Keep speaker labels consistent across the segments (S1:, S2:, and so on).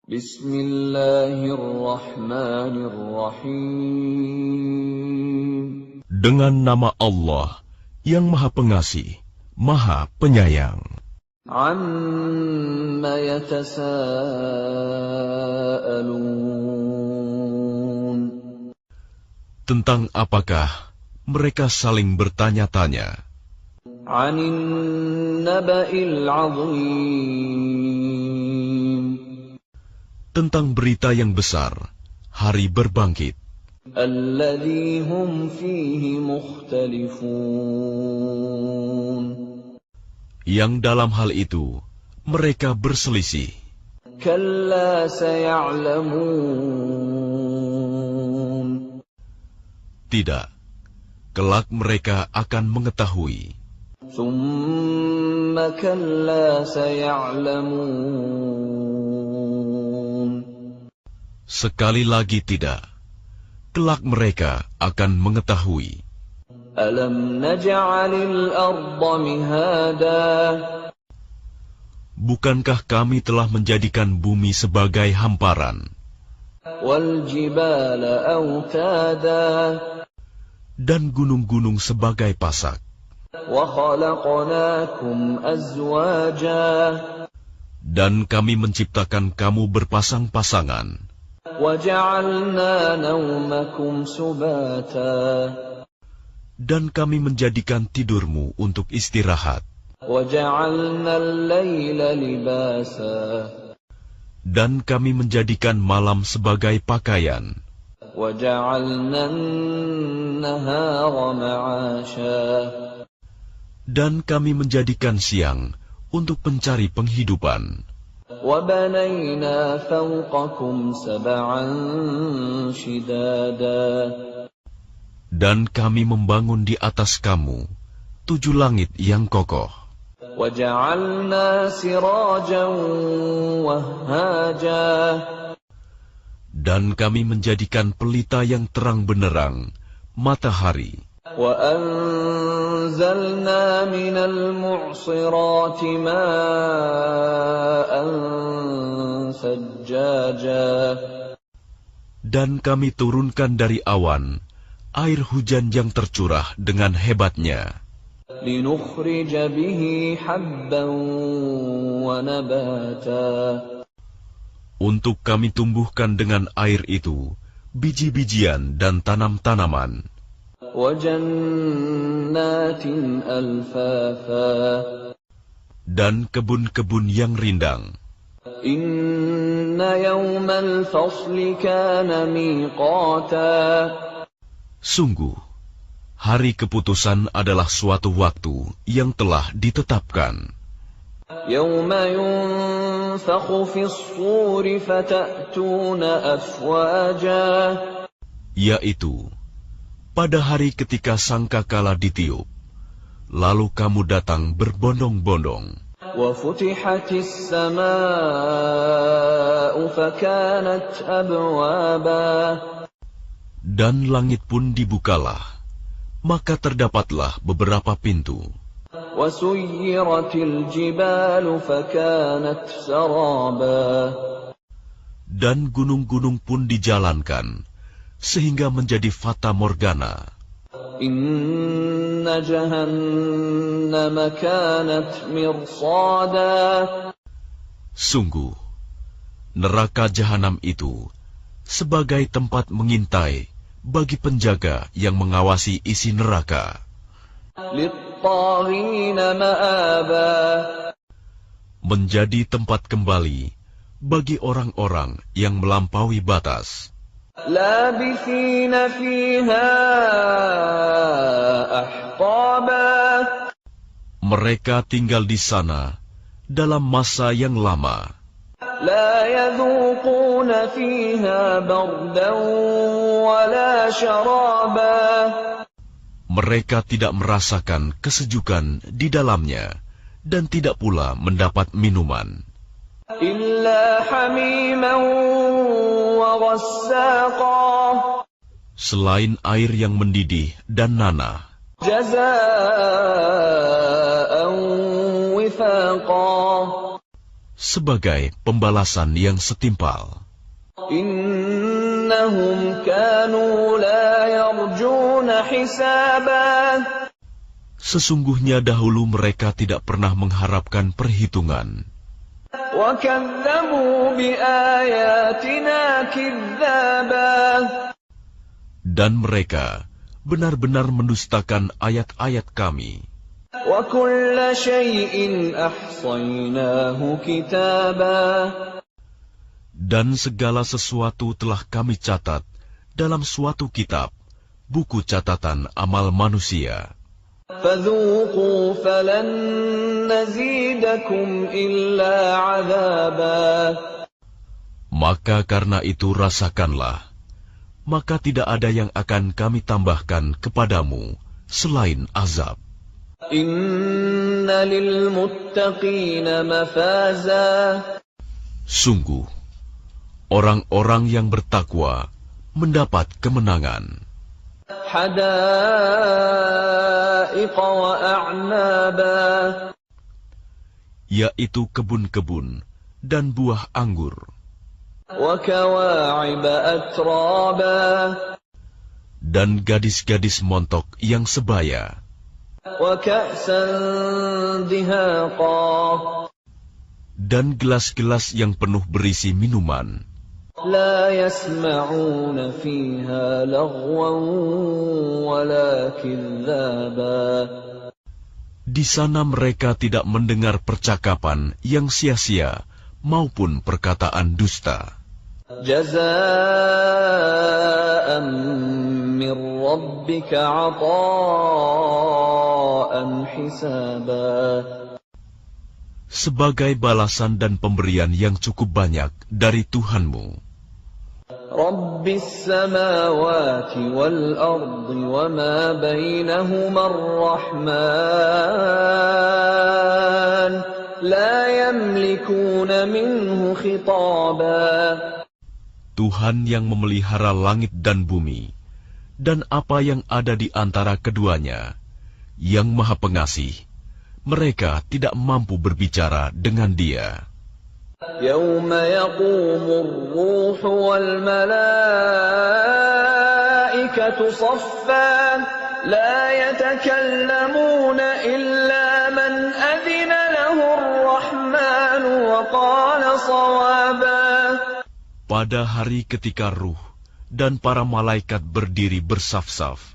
S1: Bismillahirrahmanirrahim.
S2: Dengan nama Allah yang Maha Pengasih, Maha Penyayang.
S1: Amma yatasa'alun.
S2: Tentang apakah mereka saling bertanya-tanya?
S1: 'Anin naba'il 'azim.
S2: Tentang berita yang besar, hari berbangkit.
S1: Alladzi hum fihi mukhtalifun.
S2: Yang dalam hal itu mereka berselisih.
S1: Kalla saya'lamun.
S2: Tidak, kelak mereka akan mengetahui.
S1: Tsumma kalla saya'lamun.
S2: Sekali lagi tidak, kelak mereka akan mengetahui.
S1: Alam naj'alil arda mihada.
S2: Bukankah kami telah menjadikan bumi sebagai hamparan,
S1: Wal jibala autada.
S2: dan gunung-gunung sebagai pasak,
S1: Wa khalaqnakum azwaja.
S2: dan kami menciptakan kamu berpasang-pasangan,
S1: Wa ja'alna nawmakum subata.
S2: dan kami menjadikan tidurmu untuk istirahat,
S1: Wa ja'alna al-laila libasa.
S2: dan kami menjadikan malam sebagai pakaian,
S1: Wa ja'alna an-nahara ma'asha.
S2: dan kami menjadikan siang untuk mencari penghidupan,
S1: Wa banayna fawqakum sab'an shidada.
S2: dan kami membangun di atas kamu 7 langit yang kokoh,
S1: Wa ja'alna sirajan wahhaja.
S2: dan kami menjadikan pelita yang terang benderang, matahari,
S1: Wa anzalna minal mu'sirati ma'an sajjaja.
S2: dan kami turunkan dari awan air hujan yang tercurah dengan hebatnya,
S1: Linukhrija bihi habban wa nabata.
S2: untuk kami tumbuhkan dengan air itu biji-bijian dan tanam-tanaman,
S1: Wa jannatin alfafa.
S2: dan kebun-kebun yang rindang.
S1: Inna yawmal fasli kana miqata.
S2: Sungguh, hari keputusan adalah suatu waktu yang telah ditetapkan,
S1: Yawma yunfakhu fis suri fata'tuna afwaja.
S2: yaitu pada hari ketika sangkakala ditiup, lalu kamu datang berbondong-bondong,
S1: Wa futihatis samaa'u fakanat abwaba.
S2: dan langit pun dibukalah, maka terdapatlah beberapa pintu,
S1: Wa suyyiratil jibalu fakanat saraba.
S2: dan gunung-gunung pun dijalankan, sehingga menjadi fata morgana.
S1: Inna jahannama kanat mirsada.
S2: Sungguh, neraka jahanam itu sebagai tempat mengintai bagi penjaga yang mengawasi isi neraka,
S1: Lit-taghina ma'aba.
S2: menjadi tempat kembali bagi orang-orang yang melampaui batas.
S1: Labithina fiha ahqaba.
S2: Mereka tinggal di sana dalam masa yang lama.
S1: La yadhuquna fiha bardan wala syaraba.
S2: Mereka tidak merasakan kesejukan di dalamnya dan tidak pula mendapat minuman,
S1: Illa hamiman wa ghassaqa.
S2: selain air yang mendidih dan nanah,
S1: Jazaa'an wifaqa.
S2: sebagai pembalasan yang setimpal.
S1: Innahum kanu la yarjuna hisaba.
S2: Sesungguhnya dahulu mereka tidak pernah mengharapkan perhitungan.
S1: Wa kadzabu bi ayatina kidzaba.
S2: Dan mereka benar-benar mendustakan ayat-ayat kami.
S1: Wa kulla syai'in ahsaynahu kitaba.
S2: Dan segala sesuatu telah kami catat dalam suatu kitab, buku catatan amal manusia.
S1: Fadzuqu falan nazidakum illa 'adzaba.
S2: Maka karena itu rasakanlah, maka tidak ada yang akan kami tambahkan kepadamu selain azab.
S1: Inna lil muttaqina mafaza.
S2: Sungguh, orang-orang yang bertakwa mendapat kemenangan.
S1: Hadaiqa wa a'naba.
S2: Yaitu kebun-kebun dan buah anggur.
S1: Wa kawa'iba atraba.
S2: Dan gadis-gadis montok yang sebaya.
S1: Wa ka'san dihaqa.
S2: Dan gelas-gelas yang penuh berisi minuman.
S1: La yasma'una fiha laghwan wala kidzaba.
S2: Di sana mereka tidak mendengar percakapan yang sia-sia maupun perkataan dusta.
S1: Jazaa'an min rabbika 'ataa'an hisaba.
S2: Sebagai balasan dan pemberian yang cukup banyak dari Tuhanmu.
S1: Rabbis samawati wal ardi wa ma bainahuma ar-Rahman la yamlikuna minhu khitaba.
S2: Tuhan yang memelihara langit dan bumi dan apa yang ada di antara keduanya, yang Maha Pengasih, mereka tidak mampu berbicara dengan Dia.
S1: Yawma yaqumur ruhu wal malaikatu saffan la yatakallamuna illa man adhina lahu ar-Rahman wa qala shawaba.
S2: Pada hari ketika ruh dan para malaikat berdiri bersaf-saf,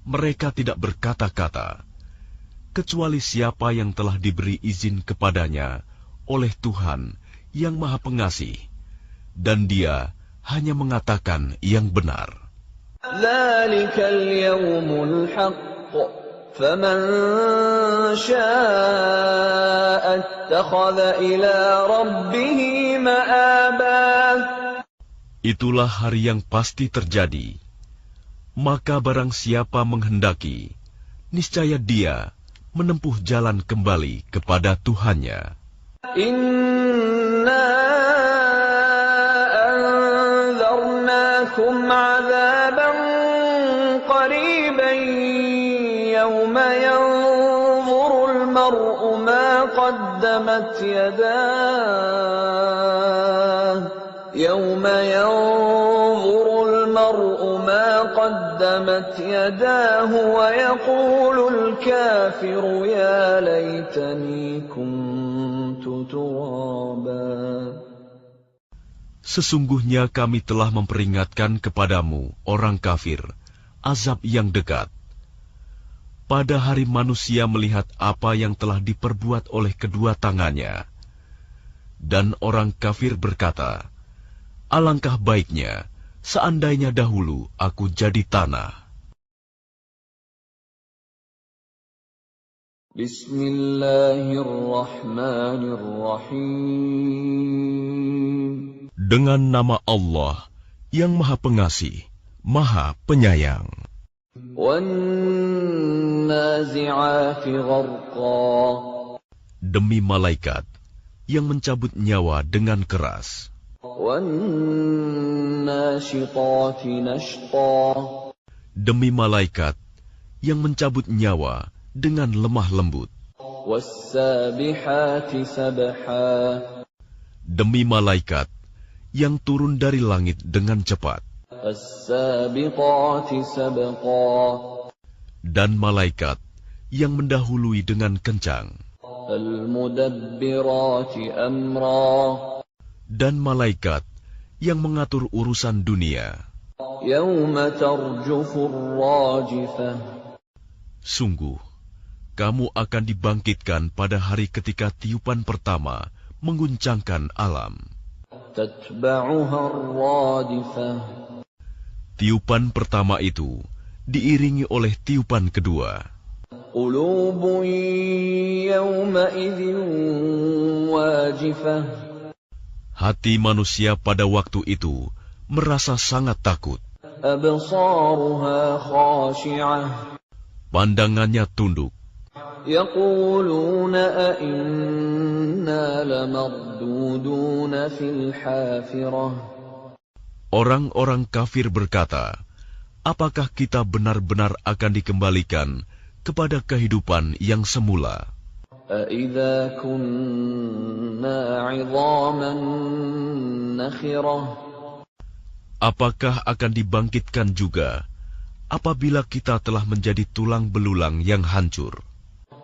S2: mereka tidak berkata-kata, kecuali siapa yang telah diberi izin kepadanya oleh Tuhan yang Maha Pengasih, dan Dia hanya mengatakan yang benar.
S1: Dzalikal yawmul haqq, faman syaa'a ittakhadha ila rabbih ma'aba.
S2: Itulah hari yang pasti terjadi. Maka barang siapa menghendaki, niscaya dia menempuh jalan kembali kepada Tuhannya.
S1: Inna anzarnakum 'adzaban qariban yawma yanzurul mar'u ma qaddamat yadahu yawma yanzurul mar'u ma qaddamat yadahu wa yaqulul kafiru ya laitani kuntu turaba.
S2: Sesungguhnya kami telah memperingatkan kepadamu, orang kafir, azab yang dekat. Pada hari manusia melihat apa yang telah diperbuat oleh kedua tangannya. Dan orang kafir berkata, alangkah baiknya seandainya dahulu aku jadi tanah.
S1: Bismillahirrahmanirrahim.
S2: Dengan nama Allah yang Maha Pengasih, Maha Penyayang.
S1: Wan-nazi'ati gharqa.
S2: Demi malaikat yang mencabut nyawa dengan keras.
S1: Wan-nashitati nashta.
S2: Demi malaikat yang mencabut nyawa dengan lemah lembut.
S1: Was-sabihati sabha.
S2: demi malaikat yang turun dari langit dengan cepat,
S1: فالسابقات سبقا
S2: dan malaikat yang mendahului dengan kencang,
S1: فالمدبرات أمرا
S2: dan malaikat yang mengatur urusan dunia.
S1: يوم ترجف الراجفة
S2: Sungguh, kamu akan dibangkitkan pada hari ketika tiupan pertama mengguncangkan alam.
S1: تتبعها الرادفة
S2: Tiupan pertama itu diiringi oleh tiupan kedua.
S1: قلوب يومئذ واجفة
S2: Hati manusia pada waktu itu merasa sangat takut.
S1: أبصارها خاشعة
S2: Pandangannya tunduk.
S1: يقولون أئنا لمردودون في الحافرة
S2: Orang-orang kafir berkata, apakah kita benar-benar akan dikembalikan kepada kehidupan yang semula?
S1: أإذا كنا عظاما نخرة
S2: Apakah akan dibangkitkan juga apabila kita telah menjadi tulang belulang yang hancur?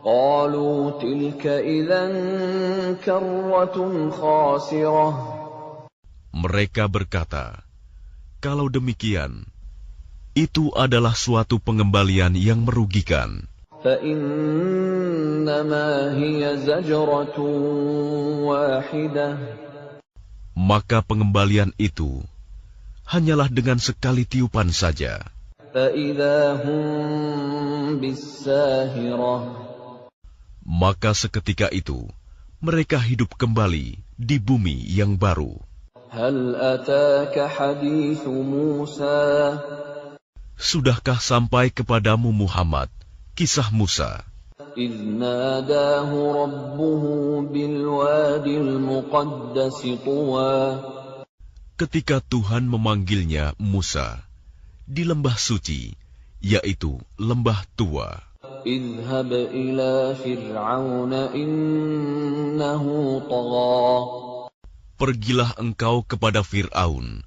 S1: قالوا تلك إذا كرة خاسرة
S2: Mereka berkata, kalau demikian, itu adalah suatu pengembalian yang merugikan.
S1: فإنما هي زجرة واحدة
S2: Maka pengembalian itu hanyalah dengan sekali tiupan saja.
S1: فإذا هم بالساهرة
S2: Maka seketika itu, mereka hidup kembali di bumi yang baru.
S1: هل أتاك حديث موسى
S2: Sudahkah sampai kepadamu Muhammad kisah Musa
S1: إذ ناداه ربه بالوادي المقدس طوى
S2: ketika Tuhan memanggilnya Musa di lembah suci, yaitu lembah tua?
S1: اذهب إلى فرعون إنه طغى
S2: Pergilah engkau kepada Fir'aun,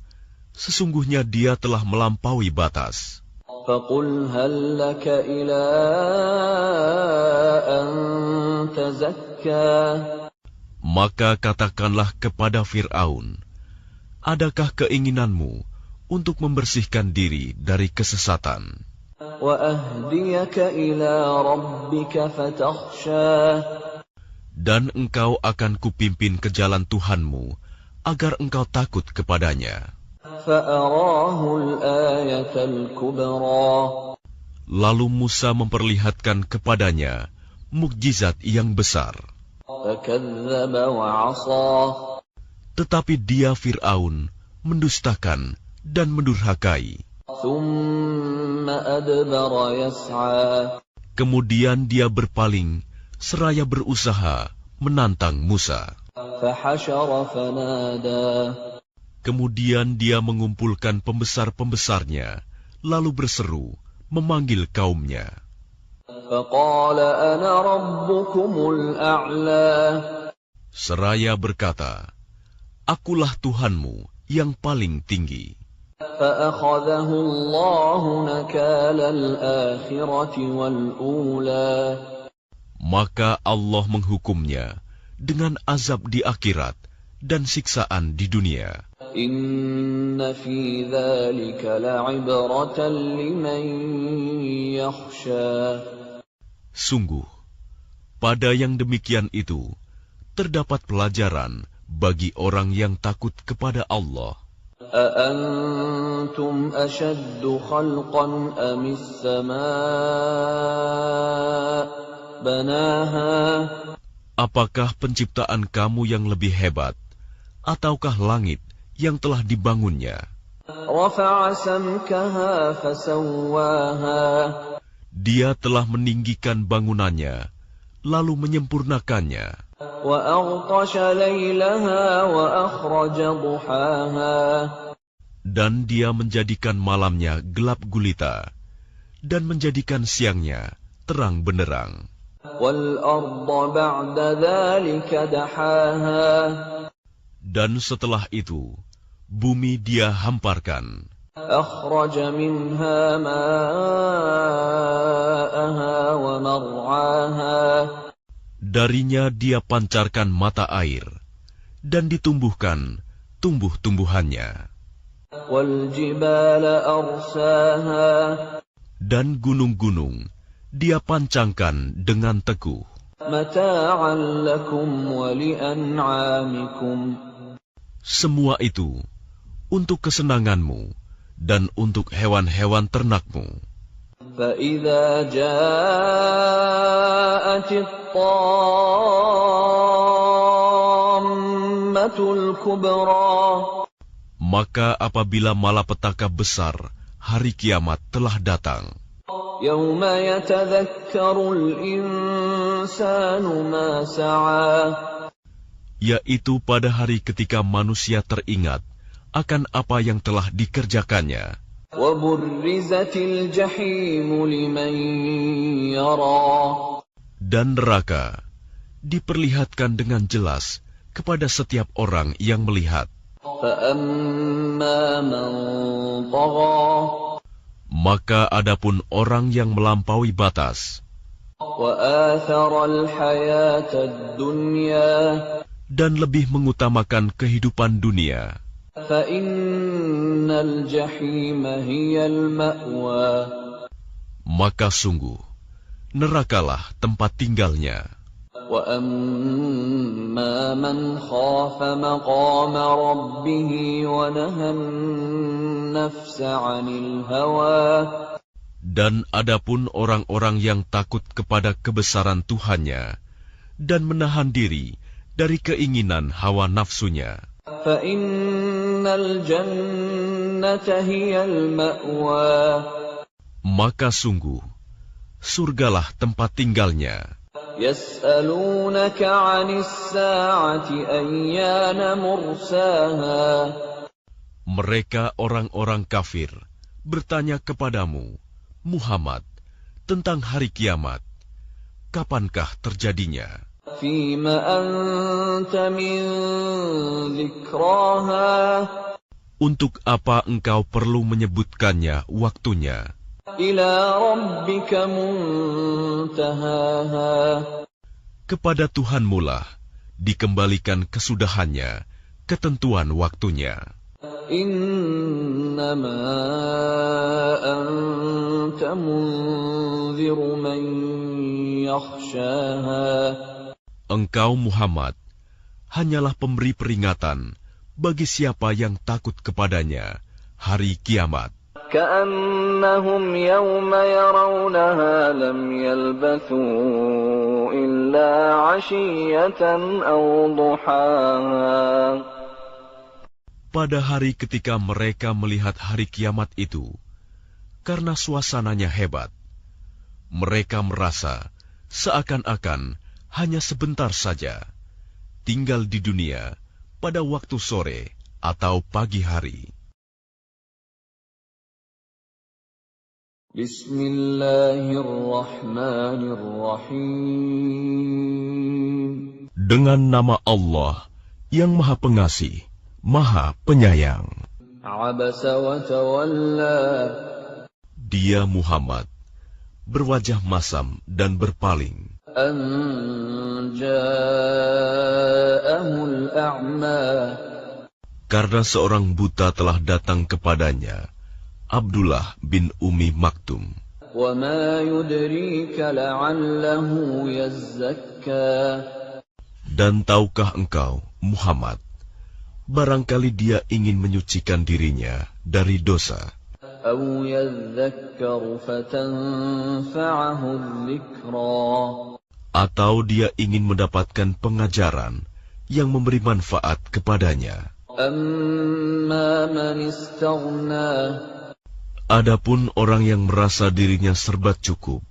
S2: sesungguhnya dia telah melampaui batas.
S1: فقل هل لك إلى أن تزكى
S2: Maka katakanlah kepada Fir'aun, adakah keinginanmu untuk membersihkan diri dari kesesatan?
S1: وأهديك إلى ربك فتخشى
S2: Dan engkau akan kupimpin ke jalan Tuhanmu, agar engkau takut kepadanya.
S1: فأراه الآية الكبرى
S2: Lalu Musa memperlihatkan kepadanya mukjizat yang besar.
S1: فكذب وعصى
S2: Tetapi dia Fir'aun mendustakan dan mendurhakai.
S1: ثم أدبر يسعى
S2: Kemudian dia berpaling seraya berusaha menantang Musa.
S1: فحشر فنادى
S2: Kemudian dia mengumpulkan pembesar-pembesarnya, lalu berseru, memanggil kaumnya.
S1: فقال أنا ربكم الأعلى
S2: Seraya berkata, akulah Tuhanmu yang paling tinggi.
S1: فأخذه الله نكال الآخرة والأولى
S2: Maka Allah menghukumnya dengan azab di akhirat dan siksaan di dunia.
S1: إن في ذلك لعبرة لمن يخشى
S2: Sungguh, pada yang demikian itu, terdapat pelajaran bagi orang yang takut kepada Allah.
S1: أأنتم أشد خلقا أم السماء بناها
S2: Apakah penciptaan kamu yang lebih hebat, ataukah langit yang telah dibangunnya?
S1: رفع سمكها فسواها
S2: Dia telah meninggikan bangunannya, lalu menyempurnakannya.
S1: وأغطش ليلها وأخرج ضحاها
S2: Dan dia menjadikan malamnya gelap gulita, dan menjadikan siangnya terang benderang.
S1: والأرض بعد ذلك دحاها
S2: Dan setelah itu, bumi Dia hamparkan.
S1: أخرج منها ماءها ومرعاها
S2: Darinya Dia pancarkan mata air, dan ditumbuhkan tumbuh-tumbuhannya.
S1: والجبال أرساها
S2: Dan gunung-gunung Dia pancangkan dengan teguh.
S1: متاعا لكم ولأنعامكم
S2: Semua itu untuk kesenanganmu dan untuk hewan-hewan ternakmu.
S1: فإذا جاءت الطامة الكبرى
S2: Maka apabila malapetaka besar hari kiamat telah datang,
S1: يوم يتذكر الإنسان ما سعى
S2: yaitu pada hari ketika manusia teringat akan apa yang telah dikerjakannya,
S1: وبرزت الجحيم لمن يرى
S2: dan neraka diperlihatkan dengan jelas kepada setiap orang yang melihat.
S1: فأما من طغى
S2: Maka adapun orang yang melampaui batas
S1: وآثر الحياة الدنيا
S2: dan lebih mengutamakan kehidupan dunia,
S1: فإن الجحيم هي المأوى
S2: maka sungguh nerakalah tempat tinggalnya.
S1: وأما من خاف مقام ربه ونهى النفس عن الهوى
S2: Dan adapun orang-orang yang takut kepada kebesaran Tuhannya dan menahan diri dari keinginan hawa nafsunya,
S1: فإن الجنة هي المأوى
S2: maka sungguh surgalah tempat tinggalnya.
S1: يسألونك عن الساعة أيان مرساها
S2: Mereka orang-orang kafir bertanya kepadamu, Muhammad, tentang hari kiamat. Kapankah terjadinya?
S1: فيم أنت من ذكراها
S2: Untuk apa engkau perlu menyebutkannya waktunya?
S1: إلى ربك منتهاها
S2: Kepada Tuhanmu lah dikembalikan kesudahannya, ketentuan waktunya.
S1: إنما أنت منذر من يخشاها
S2: Engkau Muhammad hanyalah pemberi peringatan bagi siapa yang takut kepadanya hari kiamat.
S1: كأنهم يوم يرونها لم يلبثوا إلا عشية أو ضحاها
S2: Pada hari ketika mereka melihat hari kiamat itu, karena suasananya hebat, mereka merasa seakan-akan hanya sebentar saja tinggal di dunia pada waktu sore atau pagi hari.
S1: Bismillahirrahmanirrahim.
S2: Dengan nama Allah yang Maha Pengasih, Maha Penyayang.
S1: Abasa wa tawalla.
S2: Dia Muhammad berwajah masam dan berpaling.
S1: An ja'ahul a'ma.
S2: Karena seorang buta telah datang kepadanya, Abdullah bin Ummi Maktum.
S1: Wa ma yudrika la'allahu yazzakka.
S2: Dan tahukah engkau, Muhammad, barangkali dia ingin menyucikan dirinya dari dosa,
S1: Aw yadhakkaru fatanfa'ahu adh-dhikra.
S2: atau dia ingin mendapatkan pengajaran yang memberi manfaat kepadanya.
S1: Amma man istaghna.
S2: Adapun orang yang merasa dirinya serba cukup,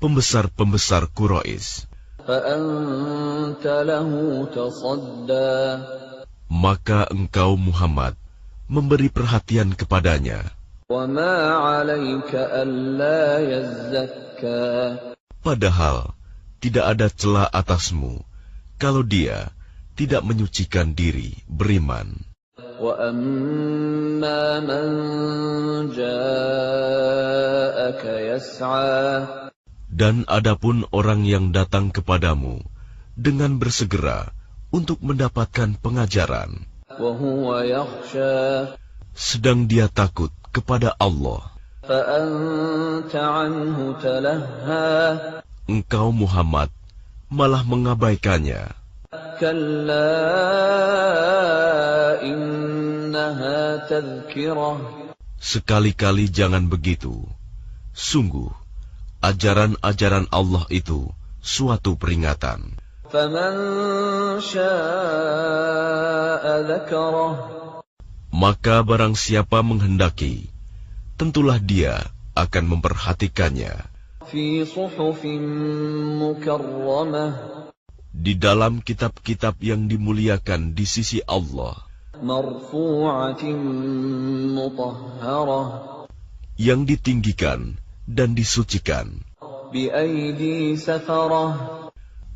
S2: pembesar-pembesar Quraisy,
S1: Fa'anta lahu tasadda.
S2: maka engkau Muhammad memberi perhatian kepadanya.
S1: Wa ma 'alaika alla yazzakka.
S2: Padahal tidak ada celah atasmu kalau dia tidak menyucikan diri, beriman.
S1: وَأَمَّا مَنْ جَاءَكَ يَسْعَى
S2: Dan adapun orang yang datang kepadamu dengan bersegera untuk mendapatkan pengajaran,
S1: وَهُوَ يَخْشَى
S2: sedang dia takut kepada Allah,
S1: فَأَنْتَ عَنْهُ تَلَهَّى
S2: engkau Muhammad malah mengabaikannya.
S1: كَلَّا إِنَّهَا تَذْكِرَةٌ
S2: Sekali-kali jangan begitu. Sungguh, ajaran-ajaran Allah itu suatu peringatan.
S1: فَمَنْ شَاءَ ذَكَرَهُ
S2: Maka barang siapa menghendaki, tentulah dia akan memperhatikannya
S1: فِي صُحُفٍ مُكَرَّمَةٍ
S2: di dalam kitab-kitab yang dimuliakan di sisi Allah,
S1: مَرْفُوعَةٍ مُطَهَّرَةٍ
S2: yang ditinggikan dan disucikan
S1: بِأَيْدِي سَفَرَةٍ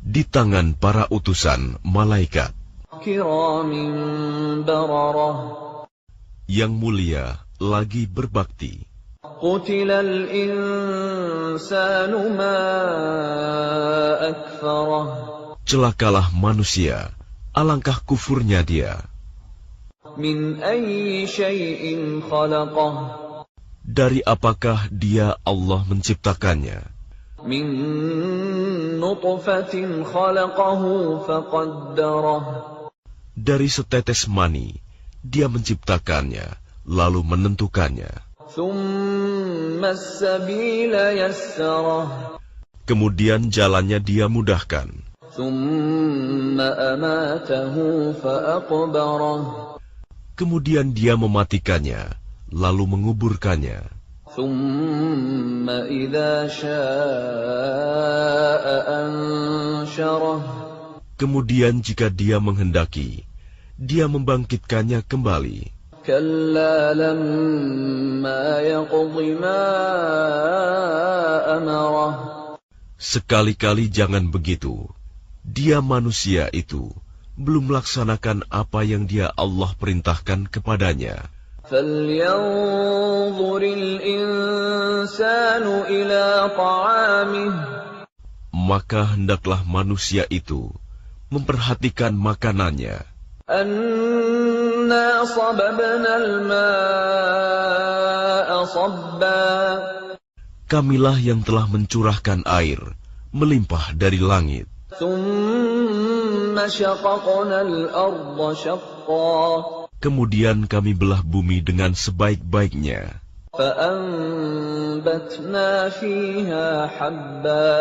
S2: di tangan para utusan malaikat
S1: كِرَامٍ بَرَرَةٍ
S2: yang mulia lagi berbakti.
S1: قُتِلَ الْإِنسَانُ مَا أَكْفَرَهُ
S2: Celakalah manusia, alangkah kufurnya dia.
S1: مِنْ أَيِّ شَيْءٍ خَلَقَهُ
S2: Dari apakah dia Allah menciptakannya?
S1: مِنْ نُطْفَةٍ خَلَقَهُ فَقَدَّرَهُ
S2: Dari setetes mani, dia menciptakannya, lalu menentukannya.
S1: ثُمَّ السَّبِيلَ يَسَّرَهُ
S2: Kemudian jalannya dia mudahkan.
S1: ثُمَّ أَمَاتَهُ فَأَقْبَرَهُ
S2: Kemudian dia mematikannya, lalu menguburkannya.
S1: ثُمَّ إِذَا شَاءَ أَنشَرَهُ
S2: Kemudian jika dia menghendaki, dia membangkitkannya kembali.
S1: كَلَّا لَمَّا يَقْضِ مَا أَمَرَهُ
S2: Sekali-kali jangan begitu. Dia manusia itu belum melaksanakan apa yang dia Allah perintahkan kepadanya.
S1: فَلْيَنْظُرِ الْإِنسَانُ إِلَى طَعَامِهِ
S2: Maka hendaklah manusia itu memperhatikan makanannya.
S1: أَنَّا صَبَبْنَا الْمَاءَ صَبًّا
S2: Kamilah yang telah mencurahkan air melimpah dari langit.
S1: ثُمَّ شَقَقْنَا الْأَرْضَ شَقًّا
S2: Kemudian kami belah bumi dengan sebaik-baiknya.
S1: فَأَنبَتْنَا فِيهَا حَبًّا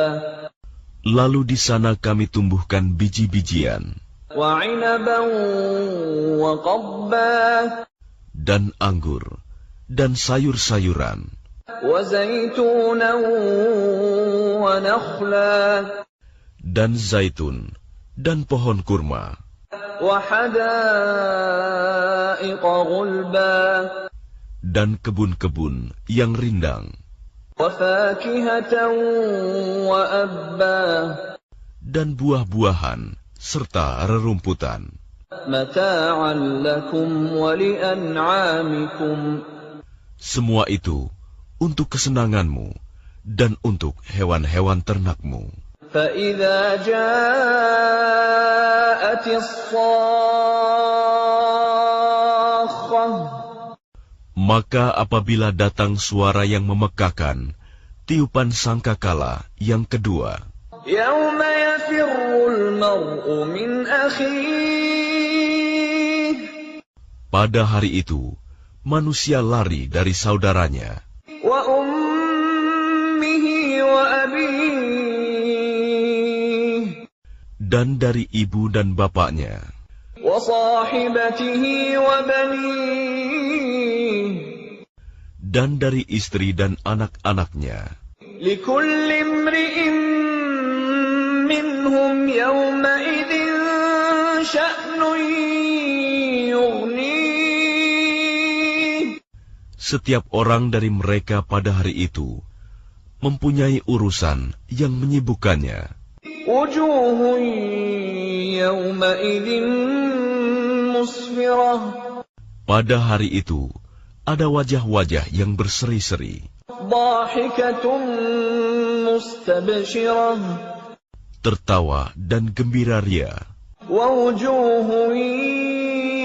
S2: Lalu di sana kami tumbuhkan biji-bijian
S1: وَعِنَبًا وَقَضْبًا
S2: dan anggur dan sayur-sayuran
S1: وَزَيْتُونًا وَنَخْلًا
S2: dan zaitun dan pohon kurma
S1: وَحَدَائِقَ غُلْبًا
S2: dan kebun-kebun yang rindang
S1: وَفَاكِهَةً وَأَبًّا
S2: dan buah-buahan serta rerumputan.
S1: مَتَاعًا لَكُمْ وَلِأَنْعَامِكُمْ
S2: Semua itu untuk kesenanganmu dan untuk hewan-hewan ternakmu.
S1: فَإِذَا جَاءَتِ الصَّاخَّةُ
S2: Maka apabila datang suara yang memekakan, tiupan sangkakala yang kedua,
S1: يَوْمَ يَفِرُّ الْمَرْءُ مِنْ أَخِيهِ
S2: pada hari itu manusia lari dari saudaranya
S1: وَأُمِّهِ وَأَبِيهِ
S2: dan dari ibu dan bapaknya
S1: وَصَاحِبَتِهِ وَبَنِيهِ
S2: dan dari istri dan anak-anaknya.
S1: لِكُلِّ امْرِئٍ مِّنْهُمْ يَوْمَئِذٍ شَأْنٌ يُغْنِيهِ
S2: Setiap orang dari mereka pada hari itu mempunyai urusan yang menyibukkannya.
S1: وجوه يومئذ مسفرة
S2: Pada hari itu, ada wajah-wajah yang berseri-seri,
S1: ضاحكة مستبشرة
S2: tertawa dan gembira ria.
S1: ووجوه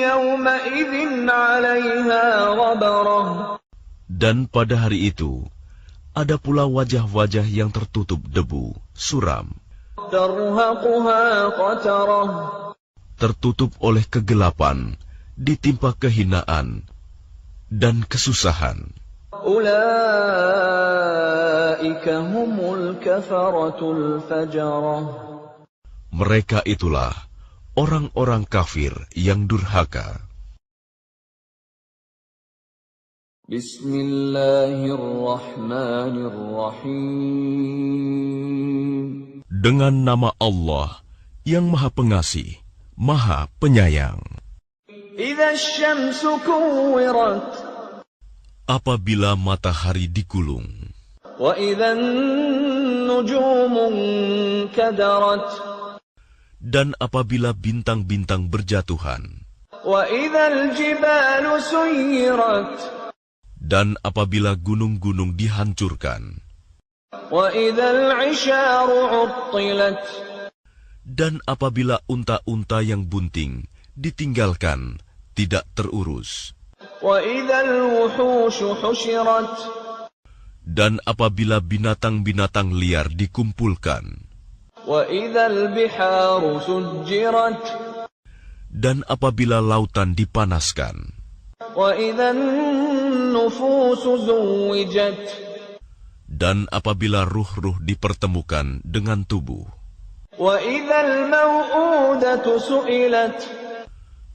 S1: يومئذ عليها غبرة
S2: Dan pada hari itu, ada pula wajah-wajah yang tertutup debu, suram,
S1: ترهقها قترة
S2: tertutup oleh kegelapan, ditimpa kehinaan dan kesusahan.
S1: أولئك هم الكفرة الفجرة
S2: Mereka itulah orang-orang kafir yang durhaka.
S1: بسم الله الرحمن الرحيم
S2: Dengan nama Allah yang Maha Pengasih, Maha Penyayang.
S1: إذا الشمس كورت
S2: Apabila matahari digulung,
S1: وإذا النجوم انكدرت
S2: dan apabila bintang-bintang berjatuhan,
S1: وإذا الجبال سيرت
S2: dan apabila gunung-gunung dihancurkan,
S1: وإذا العشار عطلت
S2: dan apabila unta-unta yang bunting ditinggalkan, tidak terurus,
S1: وإذا الوحوش حشرت
S2: dan apabila binatang-binatang liar dikumpulkan,
S1: وإذا البحار سجرت
S2: dan apabila lautan dipanaskan,
S1: وإذا النفوس زوجت
S2: dan apabila ruh-ruh dipertemukan dengan tubuh,
S1: وإذا الموءودة سئلت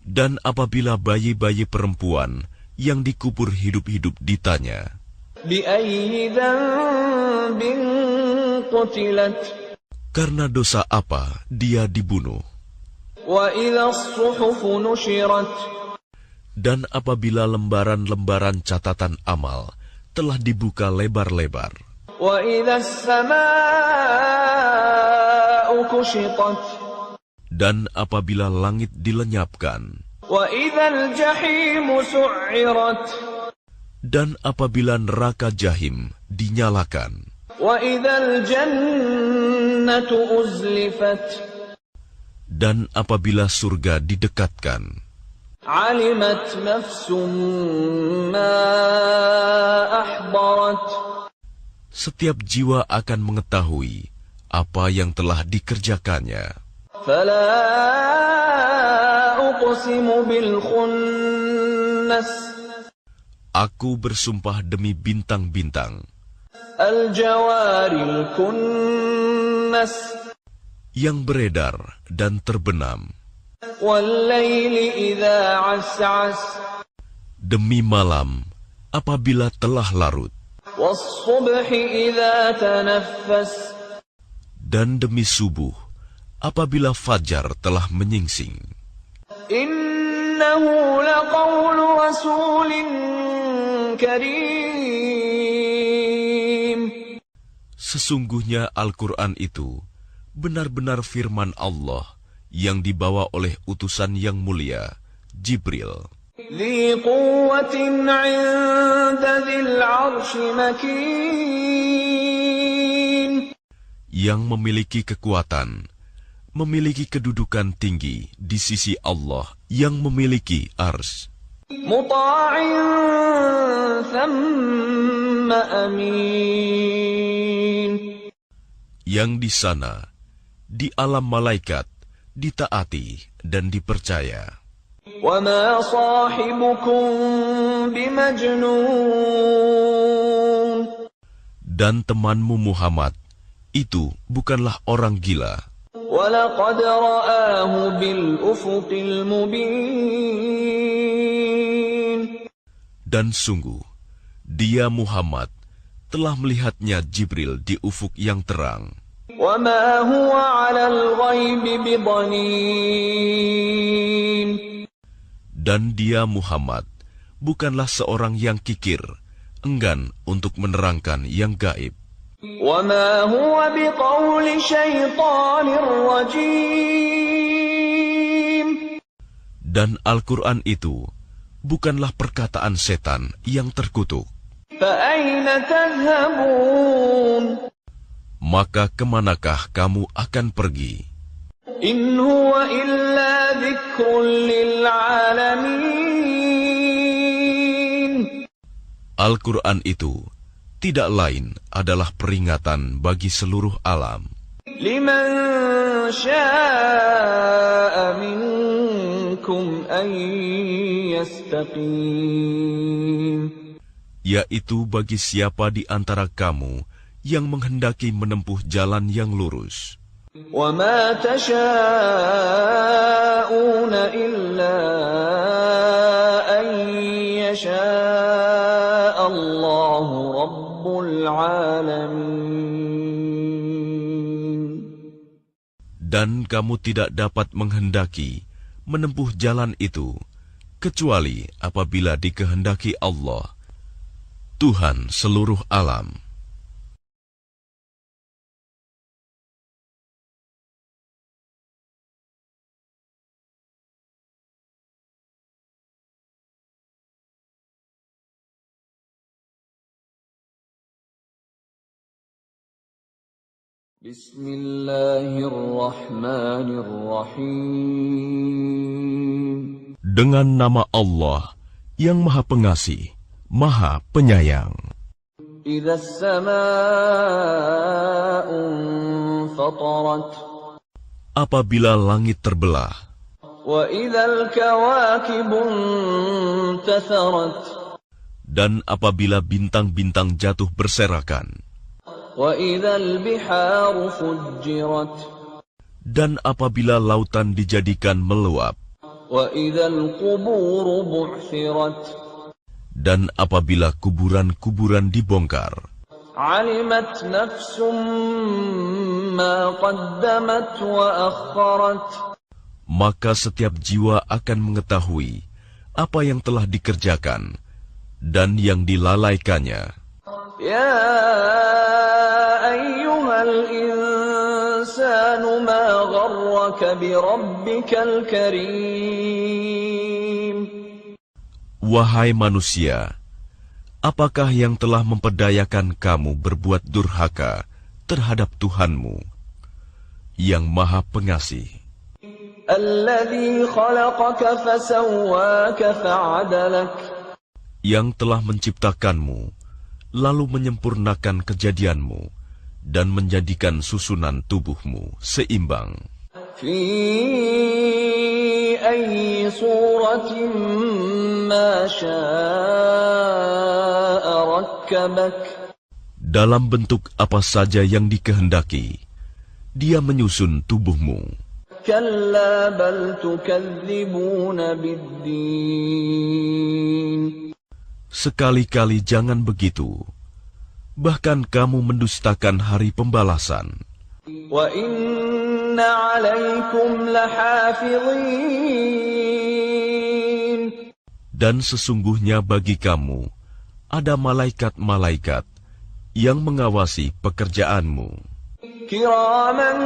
S2: dan apabila bayi-bayi perempuan yang dikubur hidup-hidup ditanya,
S1: بأي ذنب قتلت
S2: karena dosa apa dia dibunuh,
S1: وإذا الصحف نشرت
S2: dan apabila lembaran-lembaran catatan amal telah dibuka lebar-lebar,
S1: وإذا السماء كشطت
S2: dan apabila langit dilenyapkan,
S1: وإذا الجحيم سعرت
S2: dan apabila neraka jahim dinyalakan,
S1: وإذا الجنة أزلفت
S2: dan apabila surga didekatkan,
S1: علمت نفس ما أحضرت setiap jiwa akan mengetahui apa yang telah dikerjakannya.
S2: فلا أقسم بالخنس
S1: Aku bersumpah demi bintang-bintang.
S2: الجوار الكنس
S1: Yang beredar dan terbenam.
S2: والليل إذا عسعس
S1: Demi malam apabila telah larut.
S2: والصبح إذا تنفس
S1: Dan demi subuh apabila fajar telah menyingsing.
S2: إنه لقول رسول كريم
S1: Sesungguhnya Al-Quran itu benar-benar firman Allah yang dibawa oleh utusan yang mulia, Jibril.
S2: ذي قوة عند ذي العرش مكين
S1: Yang memiliki kekuatan, memiliki kedudukan tinggi di sisi Allah yang memiliki ars.
S2: مطاع ثم أمين
S1: Yang di sana, di alam malaikat, ditaati dan dipercaya.
S2: وما صاحبكم بمجنون
S1: Dan temanmu Muhammad, itu bukanlah orang gila.
S2: ولقد رآه بالأفق المبين
S1: Dan sungguh, dia Muhammad telah melihatnya Jibril di ufuk yang terang.
S2: وما هو على الغيب بضنين
S1: Dan dia Muhammad bukanlah seorang yang kikir, enggan untuk menerangkan yang gaib.
S3: وما هو بقول شيطان رجيم.
S1: Dan Al-Quran itu bukanlah perkataan setan yang terkutuk.
S3: فأين تذهبون.
S1: Maka kemanakah kamu akan pergi?
S3: إن هو إلا ذكر للعالمين.
S1: Al-Quran itu tidak lain adalah peringatan bagi seluruh alam.
S3: لمن شاء منكم أن يستقيم.
S1: Yaitu bagi siapa di antara kamu yang menghendaki menempuh jalan yang lurus.
S3: وما تشاءون إلا أن يشاء الله رب العالمين.
S1: Dan kamu tidak dapat menghendaki menempuh jalan itu, kecuali apabila dikehendaki Allah, Tuhan seluruh alam.
S3: Bismillahirrahmanirrahim.
S1: Dengan nama Allah yang Maha Pengasih, Maha Penyayang.
S3: Idza as-samaa'u fatarat.
S1: Apabila langit terbelah.
S3: Wa idzal kawakibu intatharat.
S1: Dan apabila bintang-bintang jatuh berserakan.
S3: Wa idzal biharu fujjirat.
S1: Dan apabila lautan dijadikan meluap.
S3: Wa idzal quburu bu'thirat.
S1: Dan apabila kuburan-kuburan dibongkar.
S3: Alimat nafsum ma qaddamat wa akharat.
S1: Maka setiap jiwa akan mengetahui apa yang telah dikerjakan dan yang dilalaikannya.
S3: Ya ayyuhal insanu ma gharraka bi rabbikal karim.
S1: Wahai manusia, apakah yang telah memperdayakan kamu berbuat durhaka terhadap Tuhanmu yang Maha Pengasih?
S3: Alladzi khalaqaka fasawwaka fa'adalak.
S1: Yang telah menciptakanmu, lalu menyempurnakan kejadianmu, dan menjadikan susunan tubuhmu seimbang.
S3: Fi ayyi suratin ma syaa rakkabak.
S1: Dalam bentuk apa saja yang dikehendaki, Dia menyusun tubuhmu.
S3: Kalla bal tukadzibuna biddin.
S1: Sekali-kali jangan begitu. Bahkan kamu mendustakan hari pembalasan.
S3: Wa inna 'alaikum lahafizin.
S1: Dan sesungguhnya bagi kamu ada malaikat-malaikat yang mengawasi pekerjaanmu.
S3: Kiraman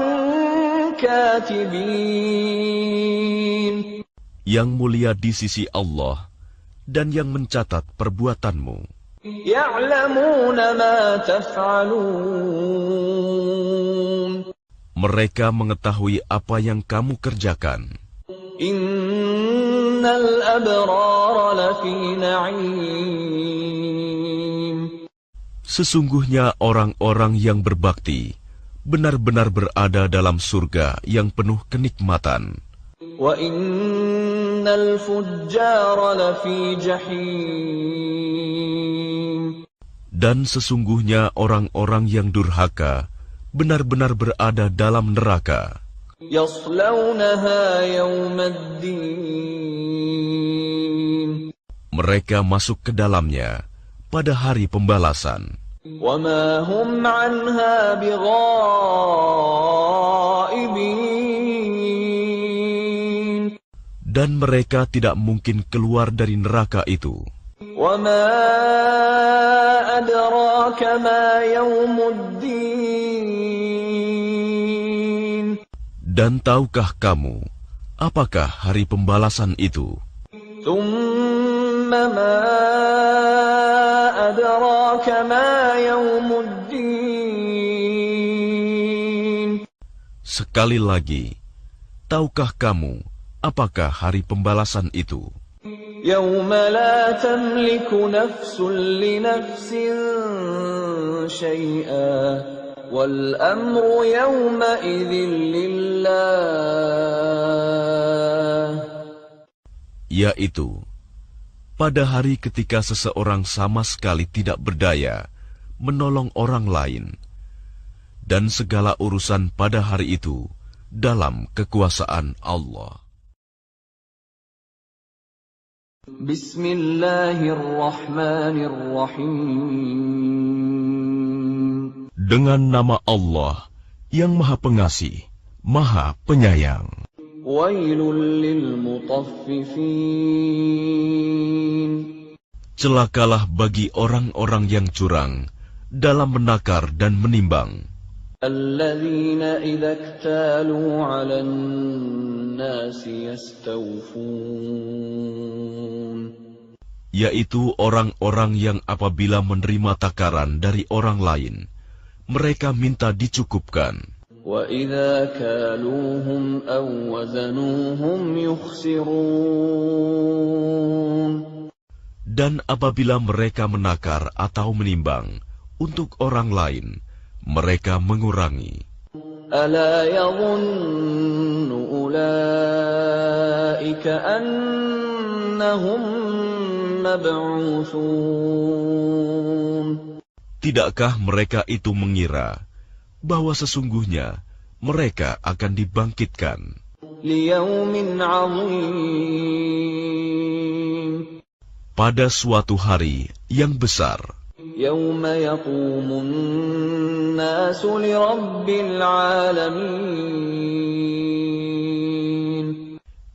S3: katibin.
S1: Yang mulia di sisi Allah dan yang mencatat perbuatanmu.
S3: Ya'lamuna ma taf'alun.
S1: Mereka mengetahui apa yang kamu kerjakan.
S3: Innal abrara lafi na'im.
S1: Sesungguhnya orang-orang yang berbakti benar-benar berada dalam surga yang penuh kenikmatan.
S3: Wa innal fujjara lafi jahim.
S1: Dan sesungguhnya orang-orang yang durhaka benar-benar berada dalam neraka.
S3: Yaslawnaha yawmaddin.
S1: Mereka masuk ke dalamnya pada hari pembalasan.
S3: Wa ma hum 'anha bighaibin.
S1: Dan mereka tidak mungkin keluar dari neraka itu.
S3: وما أدراك ما يوم الدين
S1: Dan tahukah kamu, apakah hari pembalasan itu?
S3: ثم ما أدراك ما يوم الدين
S1: Sekali lagi, tahukah kamu, apakah hari pembalasan itu?
S3: يوم لا تملك نفس لنفس شيئا والأمر يومئذ لله
S1: Yaitu, pada hari ketika seseorang sama sekali tidak berdaya menolong orang lain, dan segala urusan pada hari itu dalam kekuasaan Allah.
S3: Bismillahirrahmanirrahim.
S2: Dengan nama Allah yang Maha Pengasih, Maha Penyayang.
S3: Wailul lil mutaffifin.
S2: Celakalah bagi orang-orang yang curang dalam menakar dan menimbang,
S3: Alladzina idza iktalu 'alan nasi yastawfun.
S2: yaitu orang-orang yang apabila menerima takaran dari orang lain, mereka minta dicukupkan.
S3: Wa idza kaluhum aw wazanuhum yukhsirun.
S2: Dan apabila mereka menakar atau menimbang untuk orang lain, mereka mengurangi.
S3: Ala yadhunnu ulaika annahum mab'utsun.
S2: Tidakkah mereka itu mengira bahwa sesungguhnya mereka akan dibangkitkan
S3: Liyaumin 'azim.
S2: pada suatu hari yang besar,
S3: Yauma yaqumun nasu lirabbil alamin.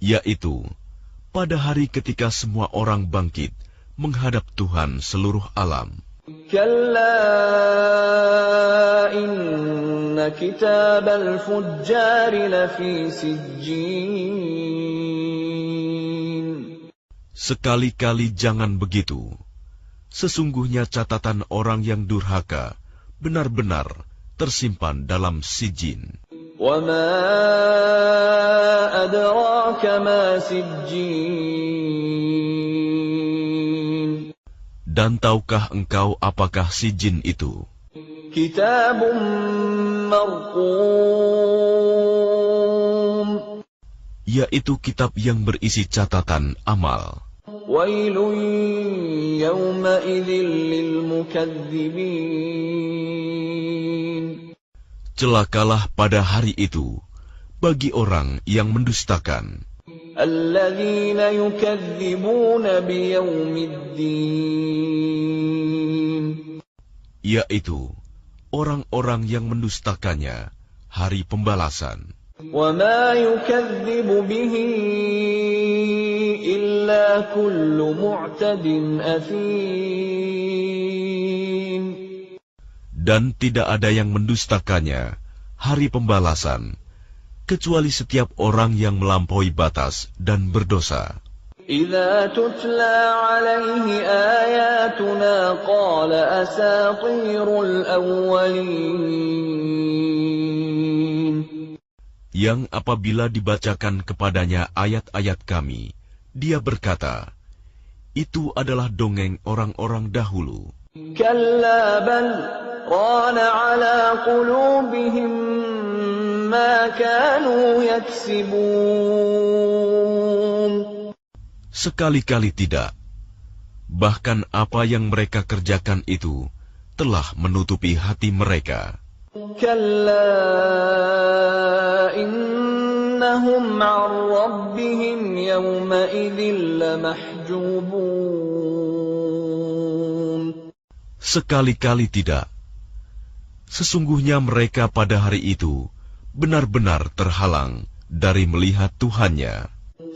S2: yaitu pada hari ketika semua orang bangkit menghadap Tuhan seluruh alam.
S3: Kalla inna kitabal fujjari lafi sijjin.
S2: Sekali-kali jangan begitu. Sesungguhnya catatan orang yang durhaka benar-benar tersimpan dalam sijin.
S3: Wa ma adraka ma sijjin.
S2: Dan tahukah engkau apakah sijin itu?
S3: Kitabun marqum.
S2: Yaitu kitab yang berisi catatan amal.
S3: Wailun yawma idzin lil mukadzibin.
S2: Celakalah pada hari itu bagi orang yang mendustakan.
S3: Alladzina yukadzibuna biyaumiddin.
S2: Yaitu orang-orang yang mendustakannya hari pembalasan.
S3: Wa ma yukadzibu bihi illa kullu mu'tadin athim.
S2: Dan tidak ada yang mendustakannya hari pembalasan kecuali setiap orang yang melampaui batas dan berdosa.
S3: Idza tutla alaihi ayatuna qala asatirul awwalin.
S2: Yang apabila dibacakan kepadanya ayat-ayat kami, dia berkata, itu adalah dongeng orang-orang dahulu.
S3: Kalla bal rana ala qulubihim ma kanu yaksibun.
S2: Sekali-kali tidak. Bahkan apa yang mereka kerjakan itu telah menutupi hati mereka.
S3: Kalla innahum 'an rabbihim yawma idzin lamahjubun.
S2: Sekali-kali tidak. Sesungguhnya mereka pada hari itu benar-benar terhalang dari melihat Tuhannya.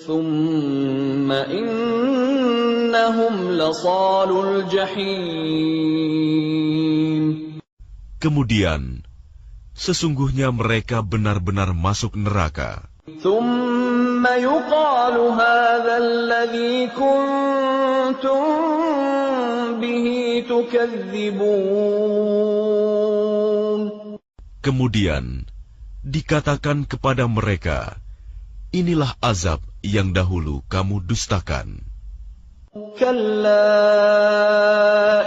S3: Thumma inna إنهم لصالوا الجحيم.
S2: Kemudian, sesungguhnya mereka benar-benar masuk neraka.
S3: ثم يقال هذا الذي كنتم به تكذبون.
S2: Kemudian, dikatakan kepada mereka, inilah azab yang dahulu kamu dustakan.
S3: كلا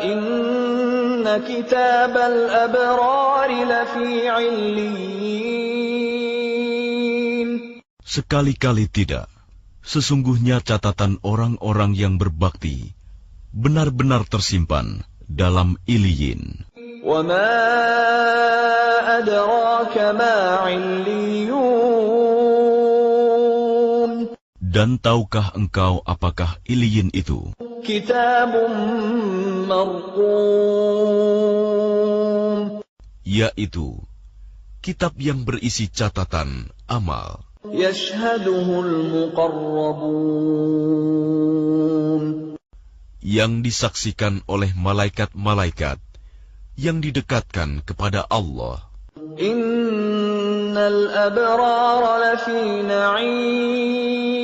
S3: إن كتاب الأبرار لفي عليين.
S2: Sekali-kali tidak. Sesungguhnya catatan orang-orang yang berbakti benar-benar tersimpan dalam Iliyin.
S3: وما أدراك ما عليون.
S2: Dan tahukah engkau apakah Iliyin itu?
S3: كتاب مرقوم.
S2: Yaitu kitab yang berisi catatan amal.
S3: يشهده المقربون.
S2: Yang disaksikan oleh malaikat-malaikat yang didekatkan kepada Allah.
S3: إن الأبرار لفي نعيم.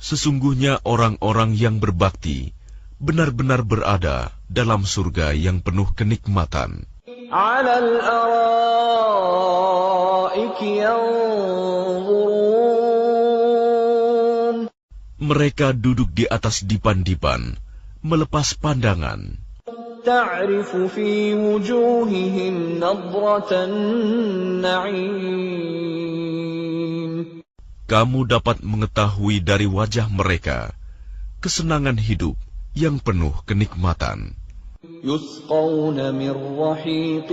S2: Sesungguhnya orang-orang yang berbakti benar-benar berada dalam surga yang penuh kenikmatan.
S3: على الأرائك ينظرون.
S2: Mereka duduk di atas dipan-dipan, melepas pandangan.
S3: تعرف في وجوههم نضرة النعيم.
S2: Kamu dapat mengetahui dari wajah mereka kesenangan hidup yang penuh kenikmatan.
S3: يسقون من رحيق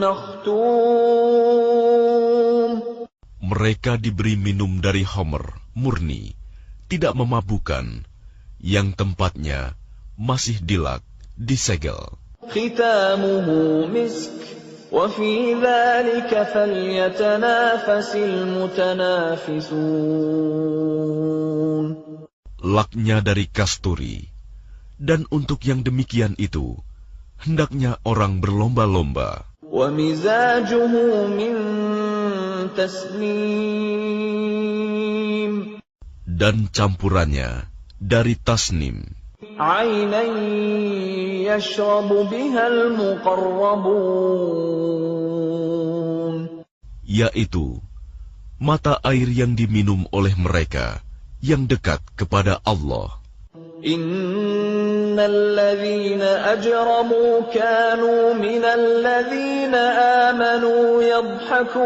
S3: مختوم.
S2: Mereka diberi minum dari homer murni, tidak memabukkan, yang tempatnya masih dilak, disegel.
S3: ختامه مسك وفي ذلك فليتنافس المتنافسون.
S2: Laknya dari kasturi, dan untuk yang demikian itu, hendaknya orang berlomba-lomba.
S3: ومزاجه من تسنيم.
S2: Dan campurannya dari tasnim.
S3: عينا يشرب بها المقربون.
S2: Yaitu mata air yang diminum oleh mereka yang dekat kepada Allah.
S3: إن الذين أجرموا كانوا من الذين آمنوا يضحكون.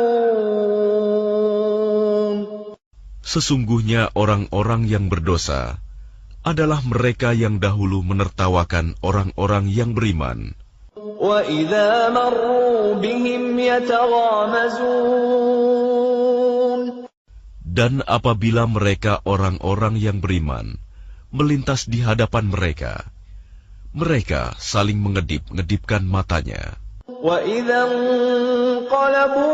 S2: Sesungguhnya orang-orang yang berdosa adalah mereka yang dahulu menertawakan orang-orang yang beriman.
S3: وَإِذَا مَرُّوا بِهِمْ يَتَغَامَزُونَ.
S2: Dan apabila mereka orang-orang yang beriman melintas di hadapan mereka, mereka saling mengedip-ngedipkan matanya.
S3: وَإِذَا انقَلَبُوا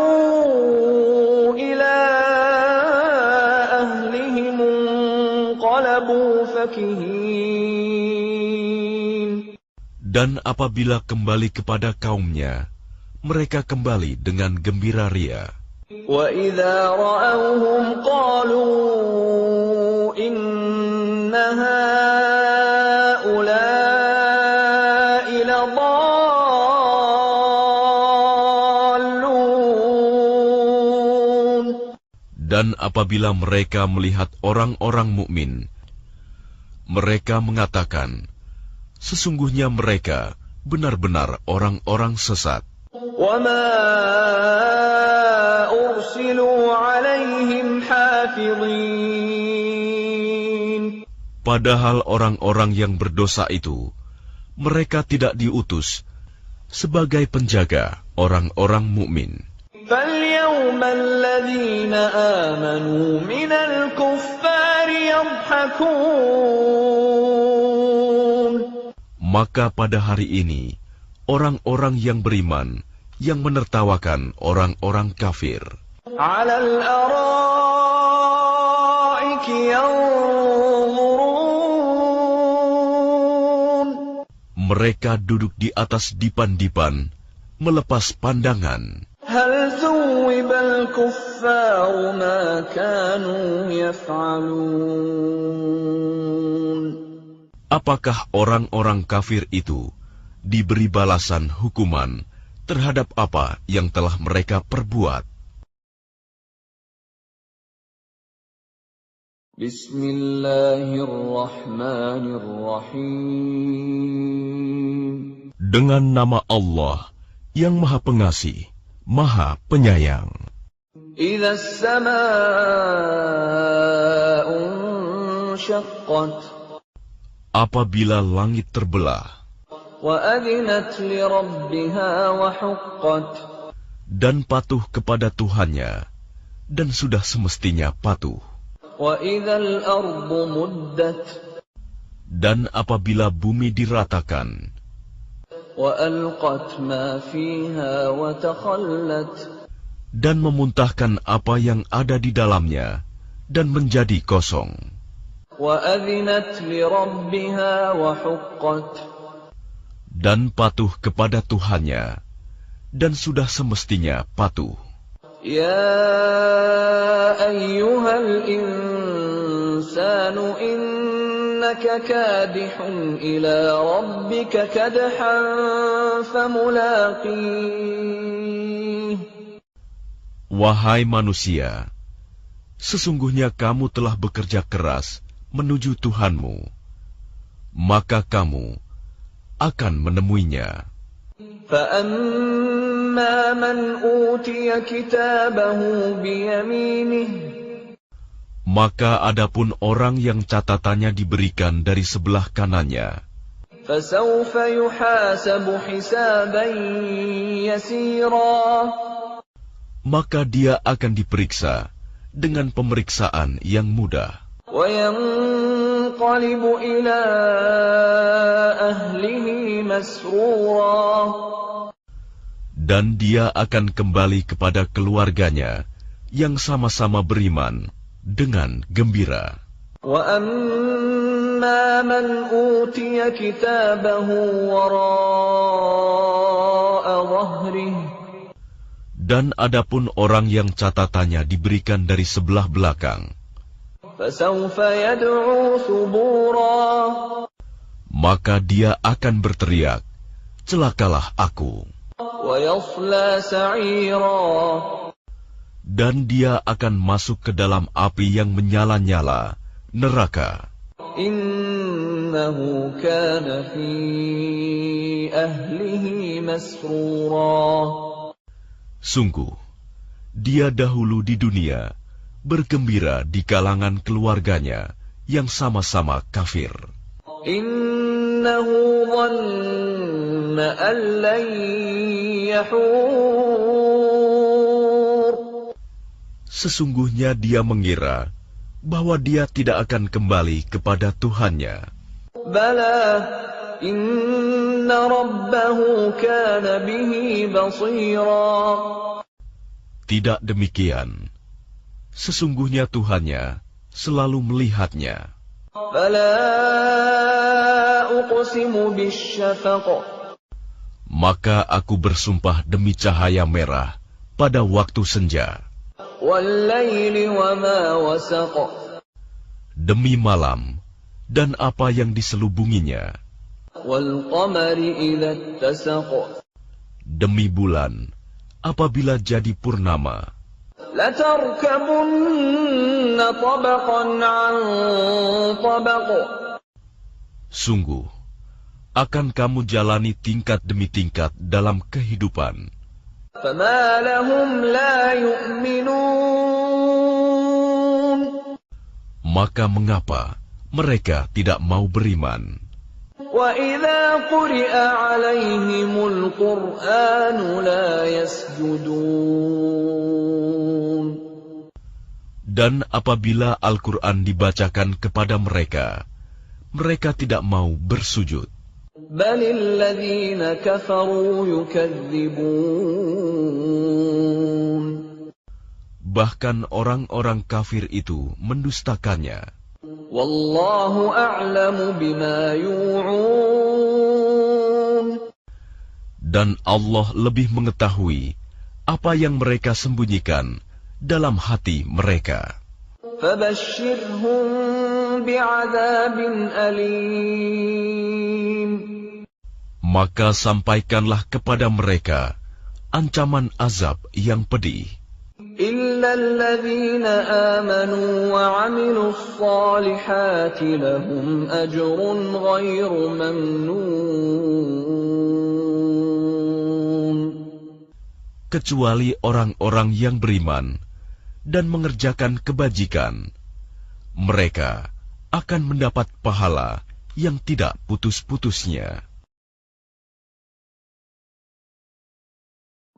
S3: إِلَىٰ أَهْلِهِمُ انقَلَبُوا فَكِهِينَ.
S2: Dan apabila kembali kepada kaumnya, mereka kembali dengan gembira ria.
S3: وَإِذَا رَأَوْهُمْ قَالُوا إِنَّ هَٰؤُلَاءِ لَضَالُّونَ.
S2: Dan apabila mereka melihat orang-orang mukmin, mereka mengatakan, sesungguhnya mereka benar-benar orang-orang sesat.
S3: وَمَا أُرْسِلُوا عَلَيْهِمْ حَافِظِينَ.
S2: Padahal orang-orang yang berdosa itu, mereka tidak diutus sebagai penjaga orang-orang mukmin.
S3: فَالْيَوْمَ الَّذِينَ آمَنُوا مِنَ الْكُفَّارِ يَضْحَكُونَ.
S2: Maka pada hari ini, orang-orang yang beriman yang menertawakan orang-orang kafir
S3: عَلَى الْأَرَائِكِ يَنظُرُونَ.
S2: Mereka duduk di atas dipan-dipan, melepas pandangan.
S3: هل ثوب الكفار ما كانوا يفعلون
S2: Apakah orang-orang kafir itu diberi balasan hukuman terhadap apa yang telah mereka perbuat?
S3: Bismillahirrahmanirrahim.
S2: Dengan nama Allah yang Maha Pengasih, Maha Penyayang.
S3: إذا السماء انشقت
S2: Apabila langit terbelah
S3: وأذنت لربها وحقت
S2: dan patuh kepada Tuhannya, dan sudah semestinya patuh.
S3: وإذا الأرض مدت
S2: Dan apabila bumi diratakan
S3: وألقت ما فيها وتخلت
S2: dan memuntahkan apa yang ada di dalamnya dan menjadi kosong,
S3: وأذنت لربها وحقت
S2: dan patuh kepada Tuhannya, dan sudah semestinya patuh.
S3: يا أيها الإنسان إنك كادح إلى ربك كدحا فملاقيه
S2: Wahai manusia, sesungguhnya kamu telah bekerja keras menuju Tuhanmu, maka kamu akan menemuinya.
S3: فأما من أوتي كتابه بيمينه
S2: Maka adapun orang yang catatannya diberikan dari sebelah kanannya,
S3: فسوف يحاسب حسابا يسيرا
S2: maka dia akan diperiksa dengan pemeriksaan yang mudah,
S3: وينقلب إلى أهله مسرورا
S2: dan dia akan kembali kepada keluarganya yang sama-sama beriman dengan gembira.
S3: وأما من أوتي كتابه وراء ظهره
S2: Dan adapun orang yang catatannya diberikan dari sebelah belakang,
S3: فسوف يدعو ثبورا
S2: maka dia akan berteriak, celakalah aku,
S3: ويصلى سعيرا
S2: dan dia akan masuk ke dalam api yang menyala-nyala, neraka.
S3: إنه كان في أهله مسرورا
S2: Sungguh, dia dahulu di dunia bergembira di kalangan keluarganya yang sama-sama kafir.
S3: إنه ظن أن لن يحور
S2: Sesungguhnya dia mengira bahwa dia tidak akan kembali kepada Tuhannya.
S3: بلى إن ربه كان به بصيرا
S2: Tidak demikian. Sesungguhnya Tuhannya selalu melihatnya.
S3: فلا أقسم بالشفق
S2: Maka aku bersumpah demi cahaya merah pada waktu senja,
S3: والليل وما وسق
S2: demi malam dan apa yang diselubunginya,
S3: والقمر إذا اتسق
S2: demi bulan apabila jadi purnama.
S3: لتركبن طبقا عن طبق
S2: Sungguh, akan kamu jalani tingkat demi tingkat dalam kehidupan.
S3: فما لهم لا يؤمنون
S2: Maka mengapa mereka tidak mau beriman?
S3: وإذا قرئ عليهم القرآن لا يسجدون
S2: Dan apabila Al-Quran dibacakan kepada mereka, mereka tidak mau bersujud.
S3: بل الذين كفروا يكذبون
S2: Bahkan orang-orang kafir itu mendustakannya.
S3: والله أعلم بما يوعون
S2: Dan Allah lebih mengetahui apa yang mereka sembunyikan dalam hati mereka.
S3: فبشرهم بعذاب أليم.
S2: Maka sampaikanlah kepada mereka ancaman azab yang pedih.
S3: إلا الذين آمنوا وعملوا الصالحات لهم أجر غير ممنون.
S2: Kecuali orang-orang yang beriman dan mengerjakan kebajikan, mereka akan mendapat pahala yang tidak putus-putusnya.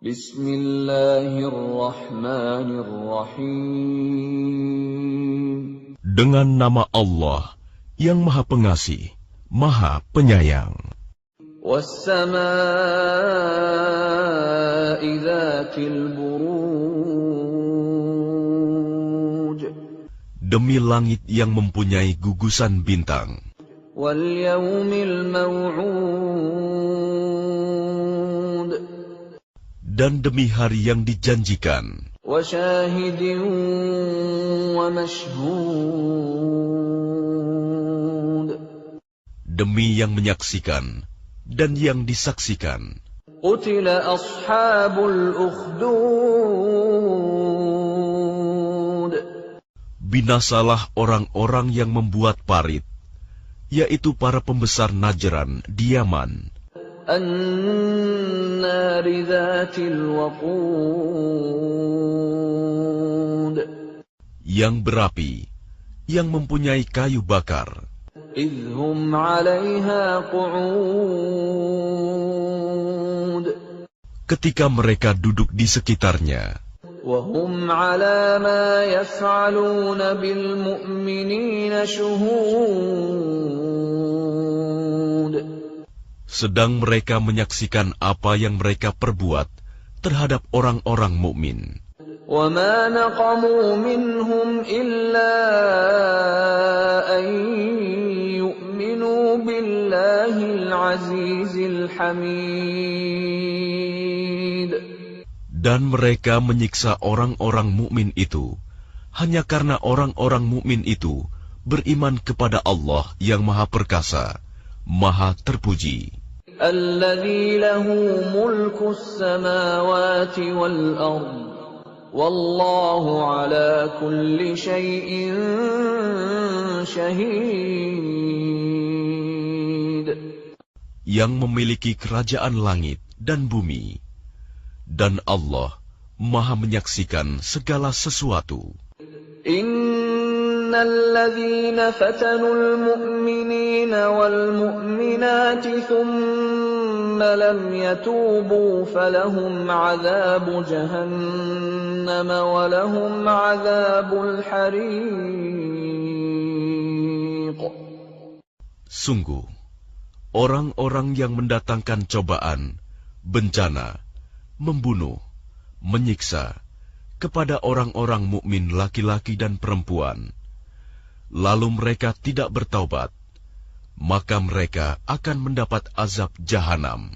S3: Bismillahirrahmanirrahim.
S2: Dengan nama Allah yang Maha Pengasih, Maha Penyayang.
S3: Wassama'i dzatil buruj.
S2: Demi langit yang mempunyai gugusan bintang.
S3: Wal yaumil maw'ud.
S2: Dan demi hari yang dijanjikan.
S3: Wa syahidin wa mashhud.
S2: Demi yang menyaksikan dan yang disaksikan.
S3: Qutila ashabul ukhdud.
S2: Binasalah orang-orang yang membuat parit, yaitu para pembesar Najran di Yaman.
S3: An-nari dzatil waqud.
S2: Yang berapi, yang mempunyai kayu bakar.
S3: Idhum 'alaiha qu'ud.
S2: Ketika mereka duduk di sekitarnya.
S3: Wa hum 'ala ma yaf'aluna bil mu'minina shuhud.
S2: Sedang mereka menyaksikan apa yang mereka perbuat terhadap orang-orang mukmin.
S3: وَمَا نَقَمُوا مِنْهُمْ إِلَّا أَنْ يُؤْمِنُوا بِاللَّهِ الْعَزِيزِ الْحَمِيدِ.
S2: Dan mereka menyiksa orang-orang mukmin itu hanya karena orang-orang mukmin itu beriman kepada Allah yang Maha Perkasa, Maha Terpuji.
S3: الَّذِي لَهُ مُلْكُ السَّمَاوَاتِ وَالْأَرْضِ وَاللَّهُ عَلَى كُلِّ شَيْءٍ شَهِيدٌ.
S2: Yang memiliki kerajaan langit dan bumi, dan Allah Maha menyaksikan segala sesuatu.
S3: Innalladzina fatanul mu'minina wal mu'minati thumma lam yatubu falahum 'adzabu jahannam wa lahum 'adzabul hariq.
S2: Sungguh, orang-orang yang mendatangkan cobaan, bencana, membunuh, menyiksa kepada orang-orang mukmin laki-laki dan perempuan, lalu mereka tidak bertaubat, maka mereka akan mendapat azab jahanam,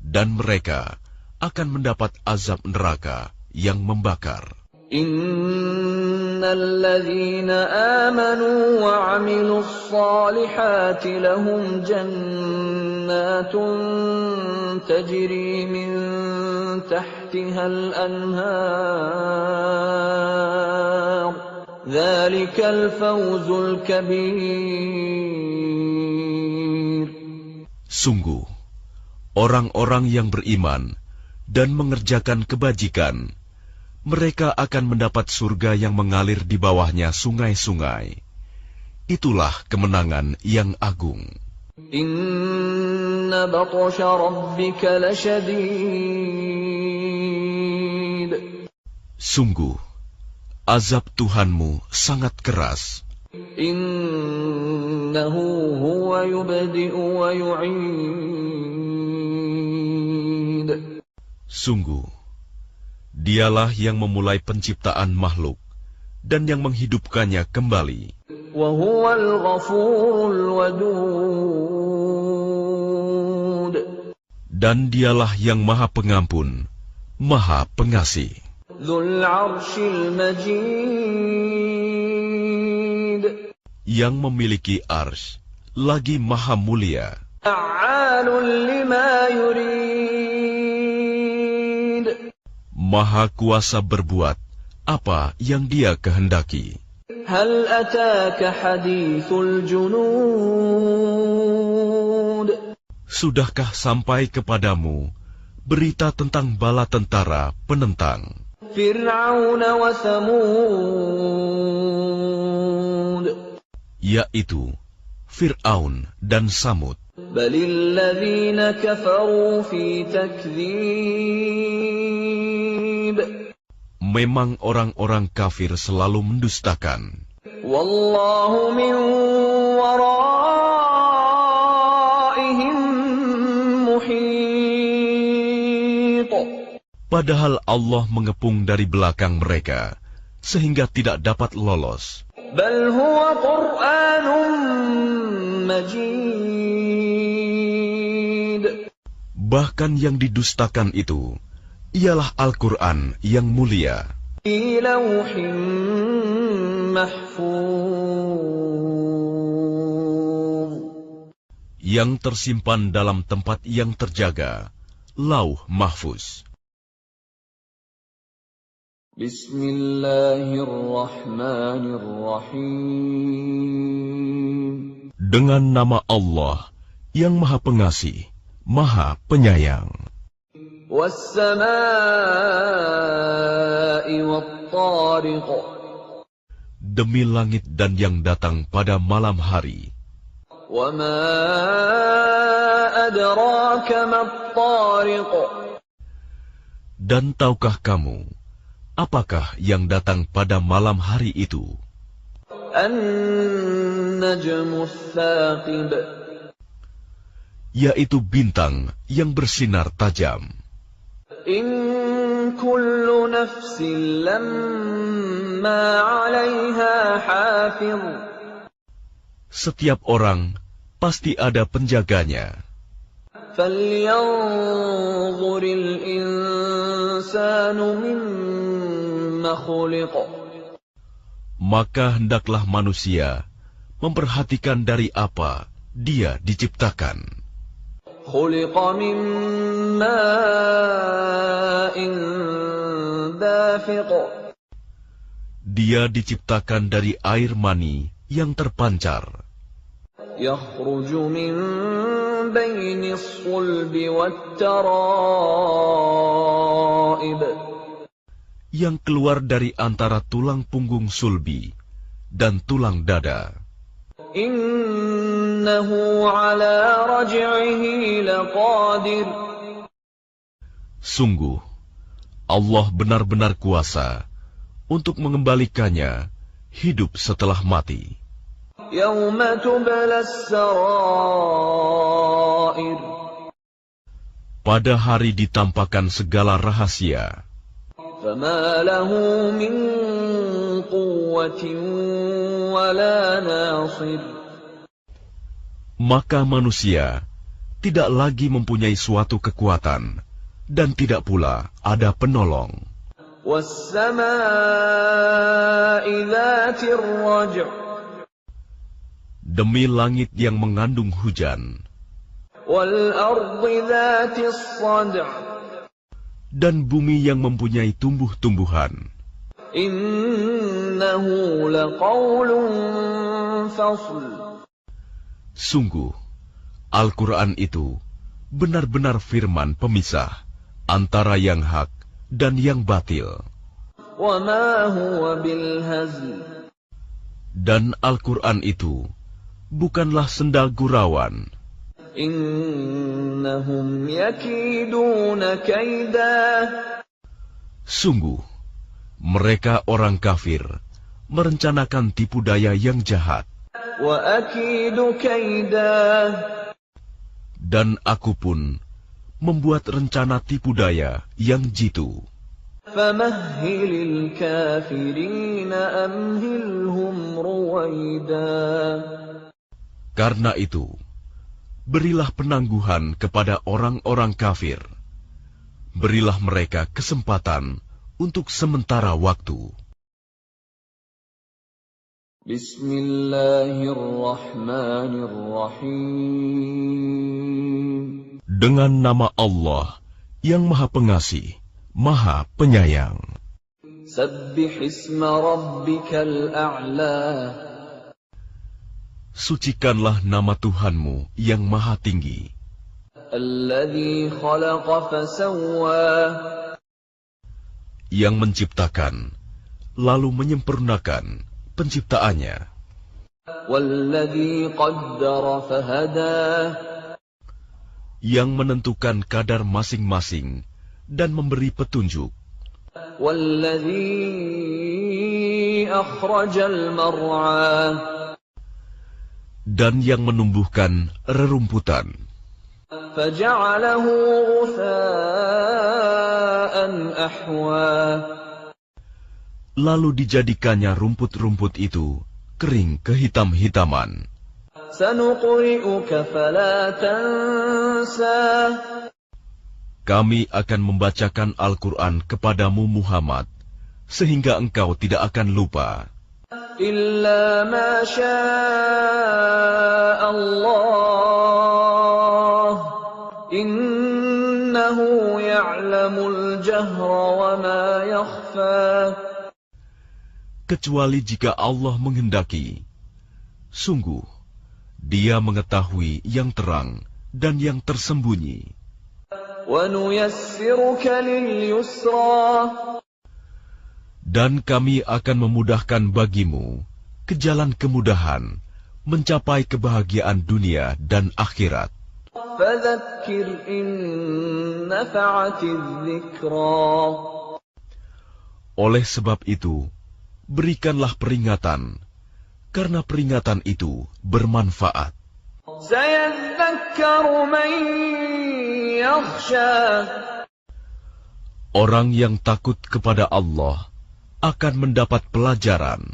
S2: dan mereka akan mendapat azab neraka yang membakar.
S3: Innalladzina amanu wa 'amilus salihati lahum jannatun tajri min tahtihal anhar. Dzalikal fawzul kabir.
S2: Sungguh, orang-orang yang beriman dan mengerjakan kebajikan, mereka akan mendapat surga yang mengalir di bawahnya sungai-sungai. Itulah kemenangan yang agung.
S3: Inna batsha rabbika lasyadid.
S2: Sungguh, azab Tuhanmu sangat keras.
S3: Innahu huwa yubdi'u wa yu'id.
S2: Sungguh, Dialah yang memulai penciptaan makhluk dan yang menghidupkannya kembali.
S3: Wa huwal ghafurul wadud.
S2: Dan dialah yang Maha Pengampun, Maha Pengasih.
S3: ذو العرش المجيد
S2: Yang memiliki arsy, lagi Maha Mulia,
S3: فعال لما يريد
S2: Maha Kuasa berbuat apa yang Dia kehendaki.
S3: هل أتاك حديث الجنود
S2: Sudahkah sampai kepadamu berita tentang bala tentara penentang,
S3: فرعون وثمود
S2: yaitu Fir'aun dan Samud?
S3: بل الذين كفروا في تكذيب
S2: Memang orang-orang kafir selalu mendustakan.
S3: والله من ورائهم محيط
S2: Padahal Allah mengepung dari belakang mereka, sehingga tidak dapat lolos.
S3: بل هو قرآن مجيد
S2: Bahkan yang didustakan itu, ialah Al-Quran yang mulia,
S3: في لوح محفوظ
S2: yang tersimpan dalam tempat yang terjaga, Lauh Mahfuz.
S3: بسم الله الرحمن الرحيم
S2: Dengan nama Allah yang Maha Pengasih, Maha Penyayang.
S3: والسماء والطارق
S2: Demi langit dan yang datang pada malam hari.
S3: وما أدراك ما الطارق
S2: Dan tahukah kamu, apakah yang datang pada malam hari itu?
S3: النجم الثاقب
S2: Yaitu bintang yang bersinar tajam.
S3: إن كل نفس لما عليها حافظ
S2: Setiap orang pasti ada penjaganya.
S3: فلينظر الإنسان مما خلق
S2: Maka hendaklah manusia memperhatikan dari apa dia diciptakan.
S3: خلق من ماء دافق
S2: Dia diciptakan dari air mani yang terpancar,
S3: يخرج من بين الصلب والترائب
S2: yang keluar dari antara tulang punggung sulbi dan tulang dada.
S3: إنه على رجعه لقادر
S2: Sungguh, Allah benar-benar kuasa untuk mengembalikannya hidup setelah mati.
S3: يوم تبلى السرائر
S2: Pada hari ditampakkan segala rahasia,
S3: فما له من قوة ولا ناصر
S2: maka manusia tidak lagi mempunyai suatu kekuatan dan tidak pula ada penolong.
S3: والسماء ذات الرجع
S2: Demi langit yang mengandung hujan
S3: والأرض ذات الصدع
S2: dan bumi yang mempunyai tumbuh-tumbuhan,
S3: إنه لقول فصل
S2: sungguh Al-Quran itu benar-benar firman pemisah antara yang hak dan yang batil.
S3: وما هو بالهزل
S2: Dan Al-Quran itu bukanlah sendal gurauan.
S3: إنهم يكيدون كيدا
S2: Sungguh, mereka orang kafir merencanakan tipu daya yang jahat.
S3: وأكيد كيدا
S2: Dan aku pun membuat rencana tipu daya yang jitu.
S3: فمهل الكافرين أمهلهم رويدا
S2: Karena itu, berilah penangguhan kepada orang-orang kafir. Berilah mereka kesempatan untuk sementara waktu.
S3: Bismillahirrahmanirrahim.
S2: Dengan nama Allah yang Maha Pengasih, Maha Penyayang.
S3: Sabbih isma rabbikal a'la.
S2: Sucikanlah nama Tuhanmu yang Maha Tinggi.
S3: Alladzi khalaqa fasawwa.
S2: Yang menciptakan, lalu menyempurnakan penciptaannya.
S3: Walladzi qaddara fahada.
S2: Yang menentukan kadar masing-masing dan memberi petunjuk.
S3: Walladzi akhrajal mar'a.
S2: Dan yang menumbuhkan rerumputan.
S3: Faja'alahu ghutha'an ahwa.
S2: Lalu dijadikannya rumput-rumput itu kering kehitam-hitaman.
S3: Sanuqri'uka fala tansa.
S2: Kami akan membacakan Al-Quran kepadamu Muhammad, sehingga engkau tidak akan lupa.
S3: Illa ma syaa Allah. Innahu ya'lamul jahra wa ma yakhfa.
S2: Kecuali jika Allah menghendaki. Sungguh, Dia mengetahui yang terang dan yang tersembunyi.
S3: Wa nuyassiruka lil yusra.
S2: Dan kami akan memudahkan bagimu ke jalan kemudahan mencapai kebahagiaan dunia dan akhirat.
S3: Fadzakkir in nafa'atiz dzikra.
S2: Oleh sebab itu, berikanlah peringatan, karena peringatan itu bermanfaat.
S3: Sayadzakkaru man yakhsha.
S2: Orang yang takut kepada Allah akan mendapat pelajaran.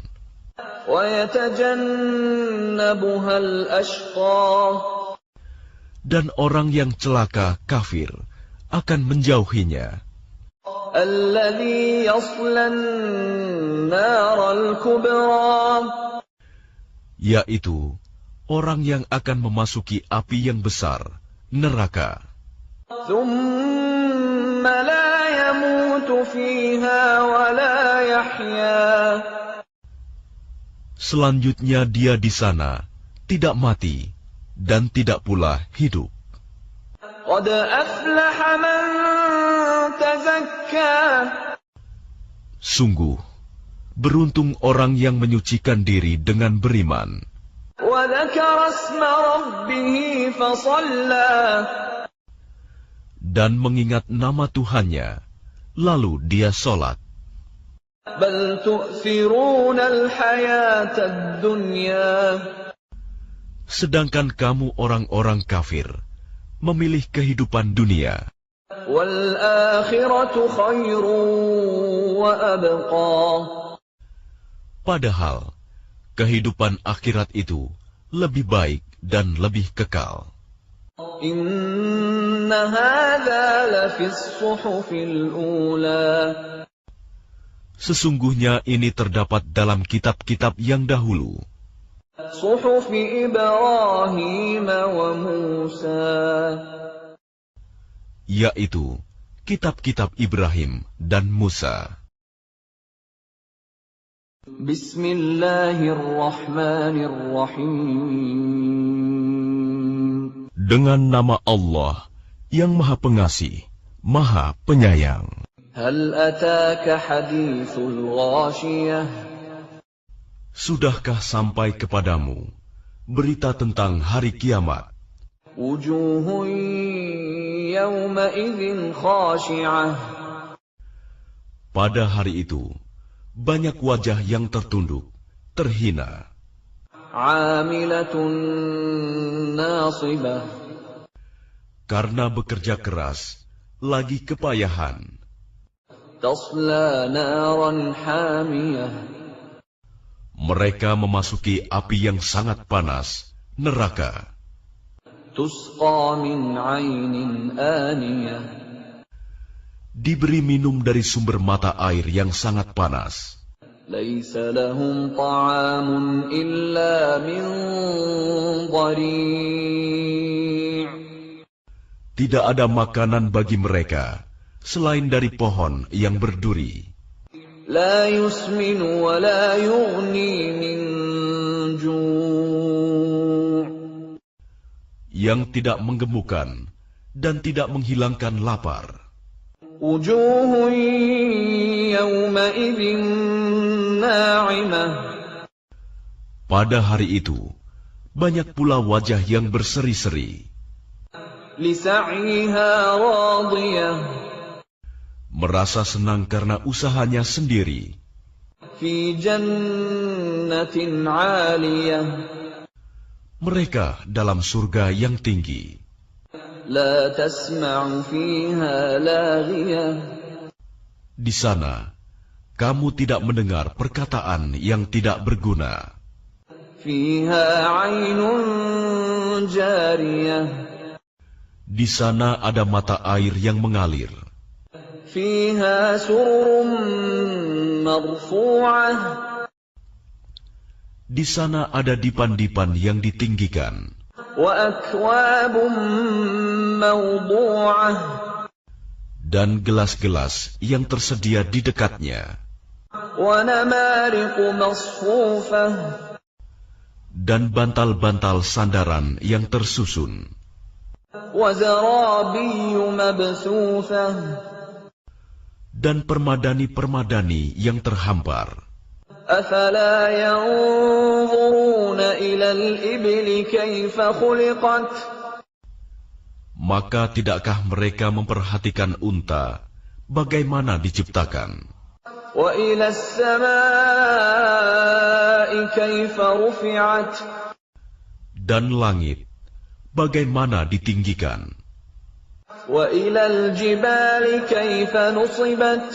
S3: Wa yatajannabuhal ashqa.
S2: Dan orang yang celaka kafir akan menjauhinya.
S3: Alladzi yaslan naral kubra.
S2: Yaitu orang yang akan memasuki api yang besar, neraka.
S3: Thumma la yamutu fiha wa la yahya.
S2: Selanjutnya dia di sana tidak mati dan tidak pula hidup.
S3: Qad aflaha man tazakka.
S2: Sungguh, beruntung orang yang menyucikan diri dengan beriman.
S3: Wa dzakara isma rabbih fasalla.
S2: Dan mengingat nama Tuhannya, lalu dia sholat.
S3: Bal tu'thiruna al-hayata ad-dunya.
S2: Sedangkan kamu orang-orang kafir memilih kehidupan dunia.
S3: Wal akhiratu khairun wa abqa.
S2: Padahal kehidupan akhirat itu lebih baik dan lebih kekal.
S3: Inna hadza la fis suhufil ula.
S2: Sesungguhnya ini terdapat dalam kitab-kitab yang dahulu.
S3: Suhufi Ibrahim wa Musa.
S2: Yaitu kitab-kitab Ibrahim dan Musa.
S3: Bismillahirrahmanirrahim.
S2: Dengan nama Allah yang Maha Pengasih, Maha Penyayang.
S3: Hal ataka hadithul ghashiyah.
S2: Sudahkah sampai kepadamu berita tentang hari kiamat?
S3: Wujuhun yawma idzin khashi'ah.
S2: Pada hari itu, banyak wajah yang tertunduk, terhina.
S3: 'Amilatun nasibah.
S2: Karena bekerja keras, lagi kepayahan.
S3: Tasla naran hamiyah.
S2: Mereka memasuki api yang sangat panas, neraka.
S3: تسقى من عين آنية
S2: Diberi minum dari sumber mata air yang sangat panas.
S3: ليس لهم طعام إلا من ضريع
S2: Tidak ada makanan bagi mereka selain dari pohon yang berduri,
S3: لا يسمن ولا يغني من جوع
S2: yang tidak menggemukkan dan tidak menghilangkan lapar.
S3: وجوه يومئذ ناعمة
S2: Pada hari itu, banyak pula wajah yang berseri-seri,
S3: لسعيها راضية
S2: merasa senang karena usahanya sendiri,
S3: في جنة عالية
S2: mereka dalam surga yang tinggi.
S3: لا تسمع فيها لاغية
S2: Di sana, kamu tidak mendengar perkataan yang tidak berguna.
S3: فيها عين جارية
S2: Di sana ada mata air yang mengalir.
S3: فيها سرر مرفوعة
S2: Di sana ada dipan-dipan yang ditinggikan,
S3: وأكواب موضوعة
S2: dan gelas-gelas yang tersedia di dekatnya,
S3: ونمارق مصفوفة
S2: dan bantal-bantal sandaran yang tersusun,
S3: وزرابي مبثوثة
S2: dan permadani-permadani yang terhampar.
S3: أفلا ينظرون إلى الإبل كيف خلقت
S2: Maka tidakkah mereka memperhatikan unta bagaimana diciptakan,
S3: وإلى السماء كيف رفعت
S2: dan langit bagaimana ditinggikan,
S3: وإلى الجبال كيف نصبت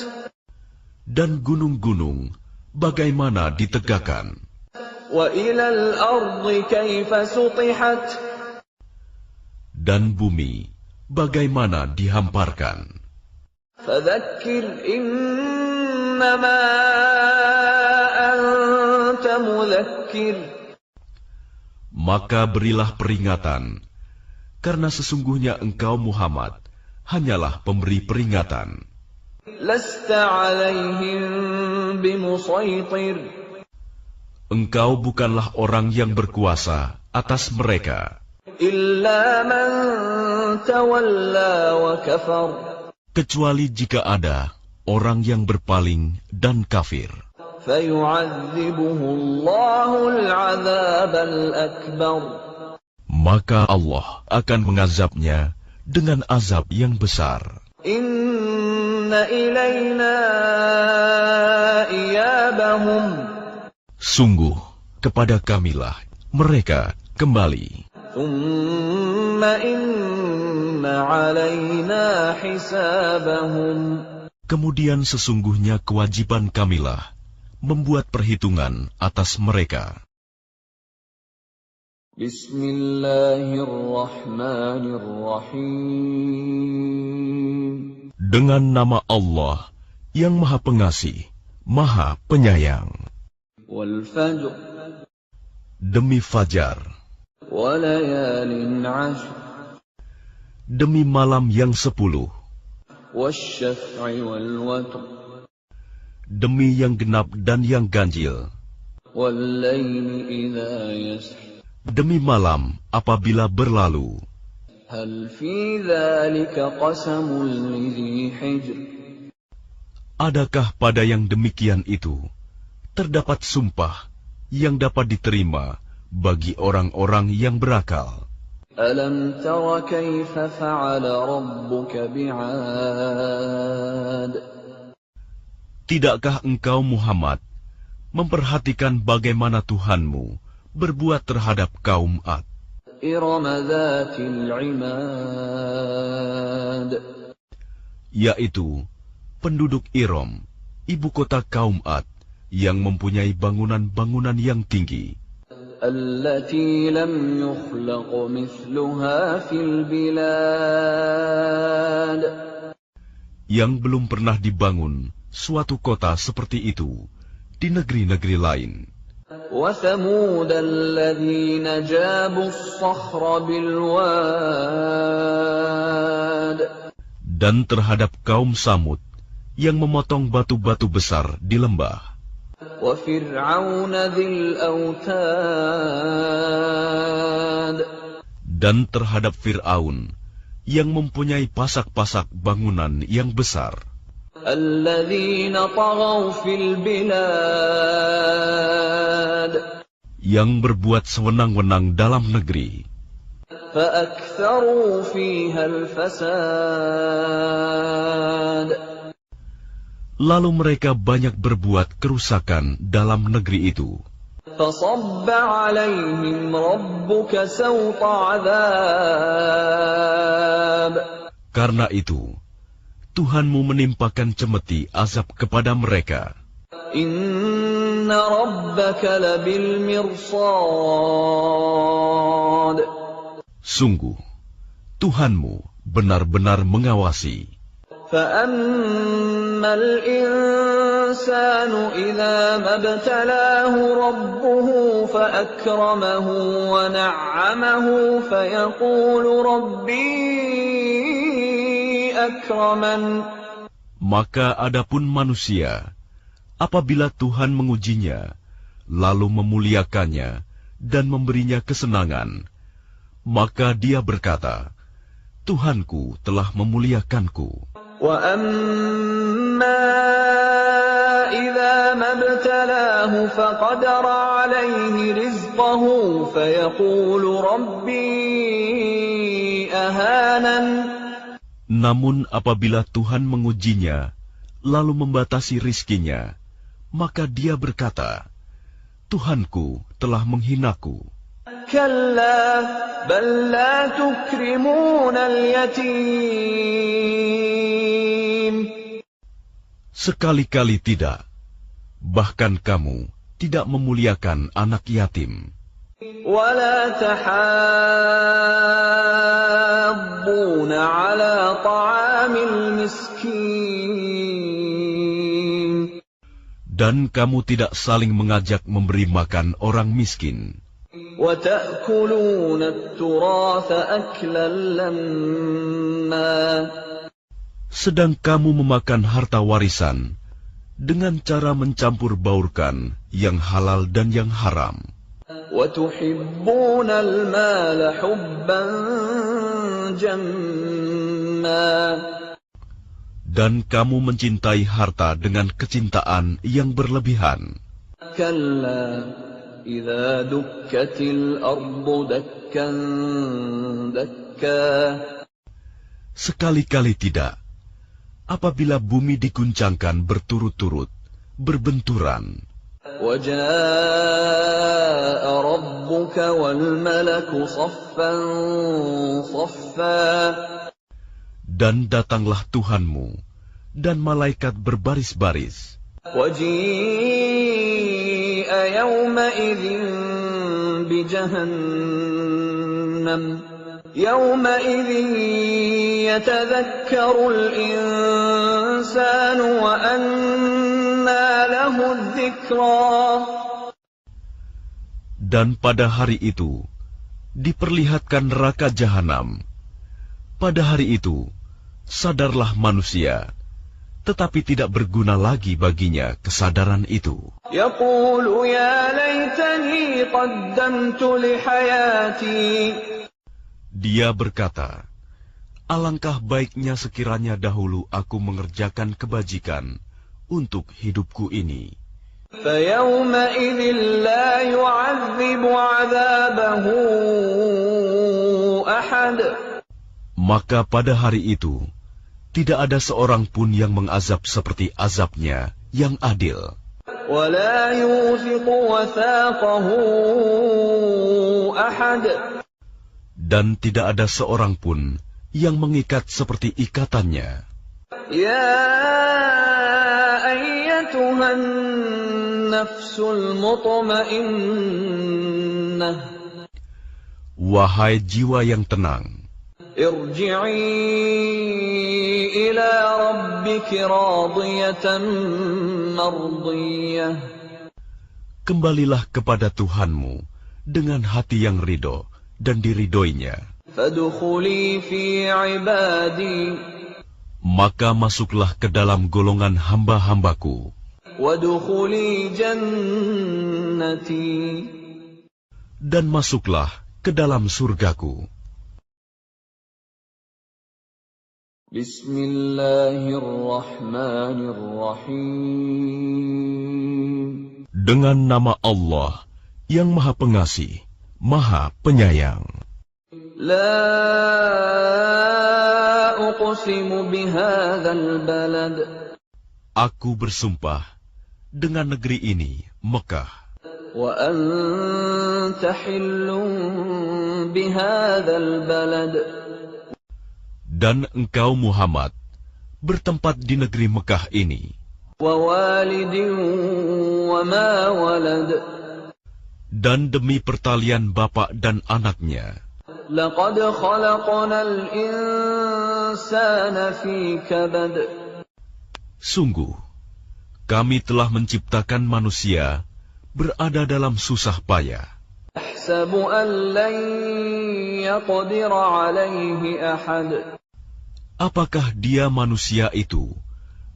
S2: dan gunung-gunung bagaimana ditegakkan,
S3: وإلى الأرض كيف سطحت
S2: dan bumi bagaimana dihamparkan.
S3: فذكر إنما أنت مذكر
S2: Maka berilah peringatan, karena sesungguhnya engkau Muhammad hanyalah pemberi peringatan.
S3: لست عليهم بمسيطر
S2: Engkau bukanlah orang yang berkuasa atas mereka,
S3: إلا من تولى وكفر
S2: kecuali jika ada orang yang berpaling dan kafir.
S3: فيعذبه الله العذاب الأكبر
S2: Maka Allah akan mengazabnya dengan azab yang besar.
S3: إن إلينا إيابهم
S2: Sungguh, kepada kamilah mereka kembali.
S3: ثم إن علينا حسابهم
S2: Kemudian sesungguhnya kewajiban kamilah membuat perhitungan atas mereka.
S3: بسم الله الرحمن الرحيم
S2: Dengan nama Allah yang Maha Pengasih, Maha Penyayang.
S3: والفجر
S2: Demi fajar,
S3: وليال عشر
S2: demi malam yang 10,
S3: والشفع والوتر
S2: demi yang genap dan yang ganjil,
S3: والليل إذا يسر
S2: demi malam apabila berlalu.
S3: هل في ذلك قسم لذي حجر
S2: Adakah pada yang demikian itu terdapat sumpah yang dapat diterima bagi orang-orang yang berakal?
S3: ألم تر كيف فعل ربك بعاد
S2: Tidakkah engkau Muhammad memperhatikan bagaimana Tuhanmu berbuat terhadap kaum Ad,
S3: إرم ذات العماد
S2: yaitu penduduk Iram, ibu kota kaum Ad, yang mempunyai bangunan-bangunan yang tinggi.
S3: التي لم يخلق مثلها في البلاد
S2: yang belum pernah dibangun suatu kota seperti itu di negeri-negeri lain.
S3: وثمود الذين جابوا الصخر بالواد
S2: Dan terhadap kaum Samud yang memotong batu-batu besar di lembah.
S3: وفرعون ذي الأوتاد
S2: Dan terhadap Fir'aun yang mempunyai pasak-pasak bangunan yang besar.
S3: الذين طغوا في البلاد
S2: Yang berbuat sewenang-wenang dalam negeri.
S3: فأكثروا فيها الفساد
S2: Lalu mereka banyak berbuat kerusakan dalam negeri itu.
S3: فصب عليهم ربك سوط عذاب
S2: Karena itu, Tuhanmu menimpakan cemeti azab kepada mereka.
S3: إن ربك لبالمرصاد
S2: Sungguh, Tuhanmu benar-benar mengawasi.
S3: فأما الإنسان إذا ما ابتلاه ربه فأكرمه ونعمه فيقول ربي أكرمن
S2: Maka adapun manusia, apabila Tuhan mengujinya, lalu memuliakannya dan memberinya kesenangan, maka dia berkata, Tuhanku telah memuliakanku.
S3: وأما إذا ما ابتلاه فقدر عليه رزقه فيقول ربي أهانن
S2: Namun apabila Tuhan mengujinya, lalu membatasi rizkinya, maka dia berkata, Tuhanku telah menghinaku.
S3: كلا بل لا تكرمون اليتيم
S2: Sekali-kali tidak. Bahkan kamu tidak memuliakan anak yatim.
S3: ولا تحاضون على طعام المسكين
S2: Dan kamu tidak saling mengajak memberi makan orang miskin.
S3: وتأكلون التراث أكلا لما
S2: Sedang kamu memakan harta warisan dengan cara mencampur baurkan yang halal dan yang haram.
S3: وتحبون المال حبا جما
S2: Dan kamu mencintai harta dengan kecintaan yang berlebihan.
S3: كلا إذا دكت الأرض دكا دكا
S2: Sekali-kali tidak. Apabila bumi diguncangkan berturut-turut, berbenturan,
S3: وجاء ربك والملك صفا صفا
S2: dan datanglah Tuhanmu, dan malaikat berbaris-baris.
S3: وجيء يومئذ بجهنم يومئذ يتذكر الإنسان وأنى له الذكرى
S2: Dan pada hari itu, diperlihatkan neraka jahanam. Pada hari itu, sadarlah manusia, tetapi tidak berguna lagi baginya kesadaran itu.
S3: يقول يا ليتني قدمت لحياتي
S2: Dia berkata, alangkah baiknya sekiranya dahulu aku mengerjakan kebajikan untuk hidupku ini.
S3: فيومئذ لا يعذب عذابه أحد
S2: Maka pada hari itu, tidak ada seorang pun yang mengazab seperti azabnya yang adil.
S3: ولا يوثق وثاقه أحد
S2: Dan tidak ada seorang pun yang mengikat seperti ikatannya.
S3: يا أيتها النفس المطمئنة
S2: Wahai jiwa yang tenang,
S3: ارجعي إلى ربك راضية مرضية.
S2: kembalilah kepada Tuhanmu dengan hati yang ridho dan diridhoinya.
S3: فادخلي في عبادي.
S2: Maka masuklah ke dalam golongan hamba-hambaku.
S3: وادخلي جنتي.
S2: Dan masuklah ke dalam surgaku.
S3: بسم الله الرحمن الرحيم.
S2: Dengan nama Allah yang Maha Pengasih, Maha Penyayang.
S3: لا أقسم بهذا البلد.
S2: Aku bersumpah dengan negeri ini, Mekah,
S3: وأنت حل بهذا البلد.
S2: dan engkau Muhammad bertempat di negeri Mekah ini,
S3: ووالد وما ولد.
S2: dan demi pertalian bapak dan anaknya.
S3: لقد خلقنا الإنسان في كبد.
S2: Sungguh, kami telah menciptakan manusia berada dalam susah payah.
S3: يحسب أن لن يقدر عليه أحد.
S2: Apakah dia manusia itu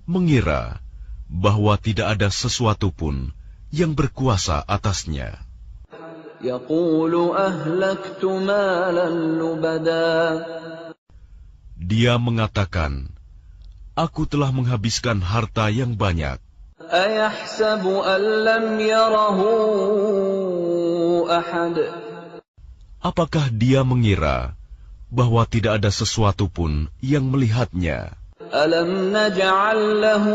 S2: mengira bahwa tidak ada sesuatu pun yang berkuasa atasnya?
S3: يقول أهلكت مالا لبدا.
S2: Dia mengatakan, aku telah menghabiskan harta yang banyak.
S3: أيحسب أن لم يره أحد.
S2: Apakah dia mengira bahwa tidak ada sesuatu pun yang melihatnya?
S3: ألم نجعل له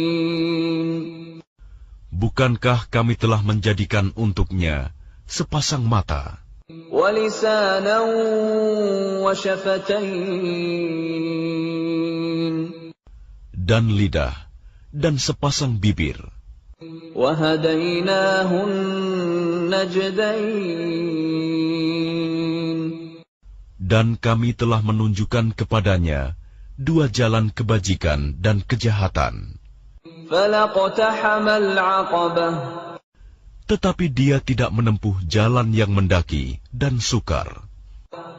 S3: عينين.
S2: Bukankah kami telah menjadikan untuknya sepasang mata
S3: ولسانا وشفتين.
S2: dan lidah dan sepasang bibir,
S3: وهديناه النجدين.
S2: dan kami telah menunjukkan kepadanya dua jalan kebajikan dan kejahatan.
S3: فلاقتحم العقبة.
S2: Tetapi dia tidak menempuh jalan yang mendaki dan sukar.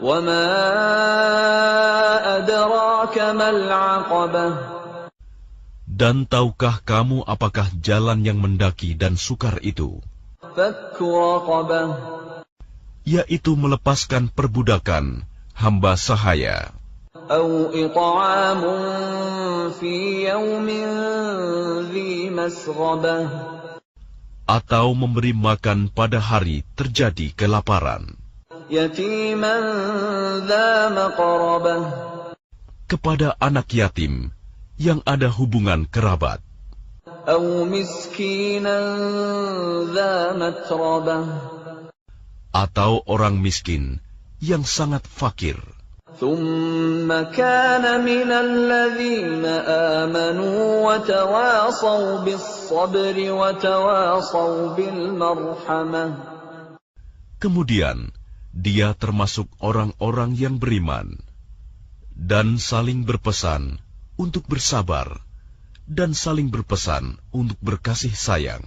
S3: وما أدراك ما العقبة.
S2: Dan tahukah kamu apakah jalan yang mendaki dan sukar itu?
S3: فك رقبة.
S2: Yaitu melepaskan perbudakan hamba sahaya,
S3: أو إطعام في يوم ذي مسغبة.
S2: atau memberi makan pada hari terjadi kelaparan
S3: يتيما ذا مقربة.
S2: kepada anak yatim yang ada hubungan kerabat,
S3: أو مسكينا ذا متربة.
S2: atau orang miskin yang sangat fakir.
S3: ثم كان من الذين آمنوا وتواصوا بالصبر وتواصوا بالمرحمة.
S2: Kemudian dia termasuk orang-orang yang beriman dan saling berpesan untuk bersabar dan saling berpesan untuk berkasih sayang.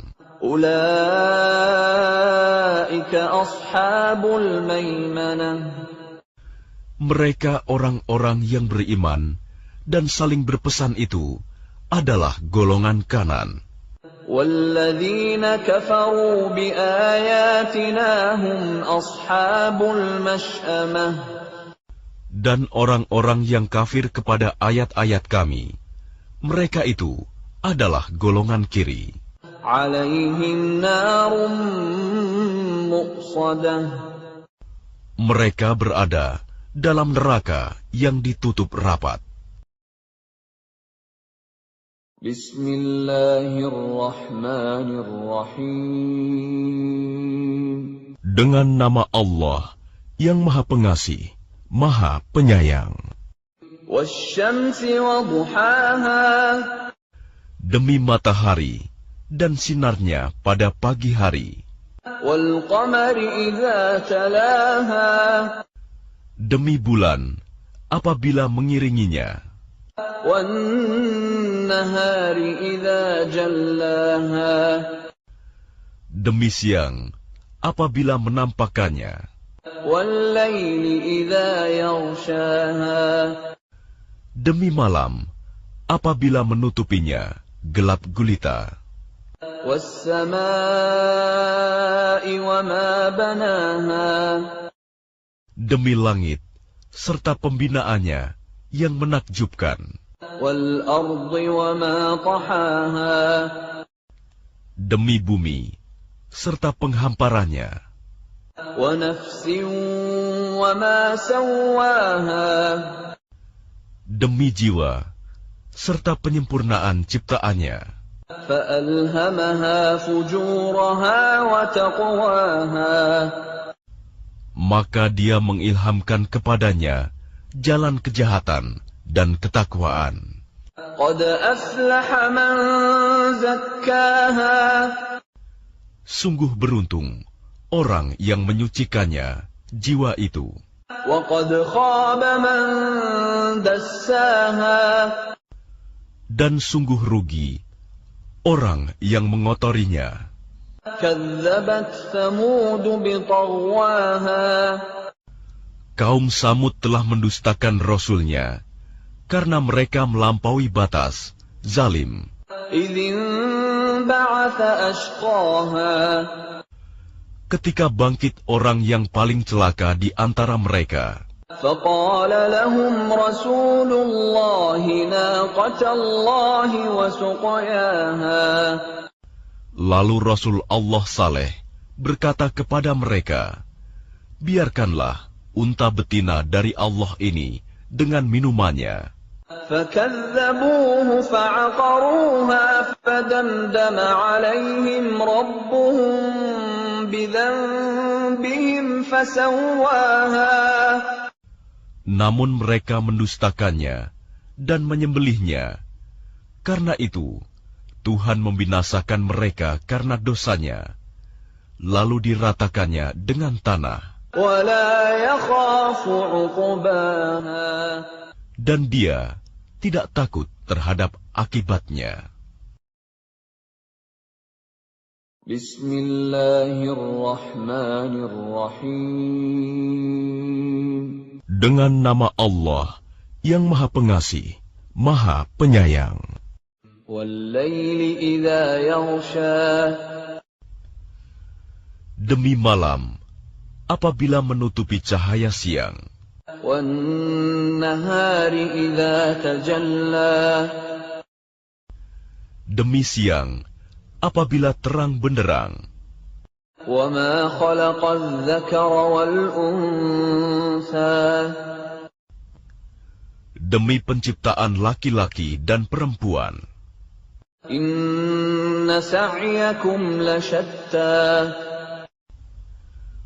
S3: أولئك أصحاب الميمنة.
S2: Mereka orang-orang yang beriman dan saling berpesan itu adalah golongan kanan.
S3: والذين كفروا بآياتنا هم أصحاب المشأمة.
S2: Dan orang-orang yang kafir kepada ayat-ayat kami, mereka itu adalah golongan kiri.
S3: عليهم نار مؤصدة.
S2: Mereka berada dalam neraka yang ditutup rapat.
S3: Bismillahirrahmanirrahim.
S2: Dengan nama Allah yang Maha Pengasih, Maha Penyayang.
S3: Wasyamsi wa duhaha.
S2: Demi matahari dan sinarnya pada pagi hari.
S3: وَالْقَمَرِ إِذَا تَلَاهَا
S2: Demi bulan, apabila mengiringinya.
S3: وَالنَّهَارِ إِذَا جَلَّاهَا
S2: Demi siang, apabila menampakkannya.
S3: وَاللَّيْلِ إِذَا يَغْشَاهَا
S2: Demi malam, apabila menutupinya, gelap gulita.
S3: وَالسَّمَاءِ وَمَا بَنَاهَا
S2: Demi langit, serta pembinaannya yang menakjubkan.
S3: وَالْأَرْضِ وَمَا طَحَاهَا
S2: Demi bumi, serta penghamparannya.
S3: وَنَفْسٍ وَمَا سَوَّاهَا
S2: Demi jiwa, serta penyempurnaan ciptaannya.
S3: فَأَلْهَمَهَا فُجُورَهَا وَتَقْوَاهَا
S2: Maka dia mengilhamkan kepadanya jalan kejahatan dan ketakwaan.
S3: قَدْ أَفْلَحَ مَنْ زَكَّاهَا
S2: Sungguh beruntung orang yang menyucikannya, jiwa itu.
S3: وَقَدْ خَابَ مَنْ دَسَّاهَا
S2: Dan sungguh rugi orang yang mengotorinya.
S3: كَذَّبَتْ ثَمُودُ بِطَغْوَاهَا
S2: Kaum Samud telah mendustakan Rasulnya, karena mereka melampaui batas, zalim.
S3: إِذِ انبَعَثَ أَشْقَاهَا
S2: Ketika bangkit orang yang paling celaka di antara mereka,
S3: فَقَالَ لَهُمْ رَسُولُ اللَّهِ نَاقَةَ اللَّهِ وَسُقْيَاهَا
S2: lalu Rasul Allah Saleh berkata kepada mereka, biarkanlah unta betina dari Allah ini dengan minumannya.
S3: فَكَذَّبُوهُ فَعَقَرُوهَا فَدَمْدَمَ عَلَيْهِمْ رَبُّهُم بِذَنبِهِمْ فَسَوَّاهَا
S2: Namun mereka mendustakannya dan menyembelihnya. Karena itu, Tuhan membinasakan mereka karena dosanya, lalu diratakannya dengan tanah.
S3: وَلَا يَخَافُ عُقْبَاهَا
S2: Dan dia tidak takut terhadap akibatnya.
S3: Bismillahirrahmanirrahim.
S2: Dengan nama Allah yang Maha Pengasih, Maha Penyayang.
S3: وَاللَّيْلِ إِذَا يَغْشَى
S2: Demi malam, apabila menutupi cahaya siang.
S3: وَالنَّهَارِ إِذَا تَجَلَّى
S2: Demi siang, apabila terang benderang.
S3: وَمَا خَلَقَ الذَّكَرَ وَالْأُنثَى
S2: Demi penciptaan laki-laki dan perempuan.
S3: إِنَّ سَعْيَكُمْ لَشَتَّى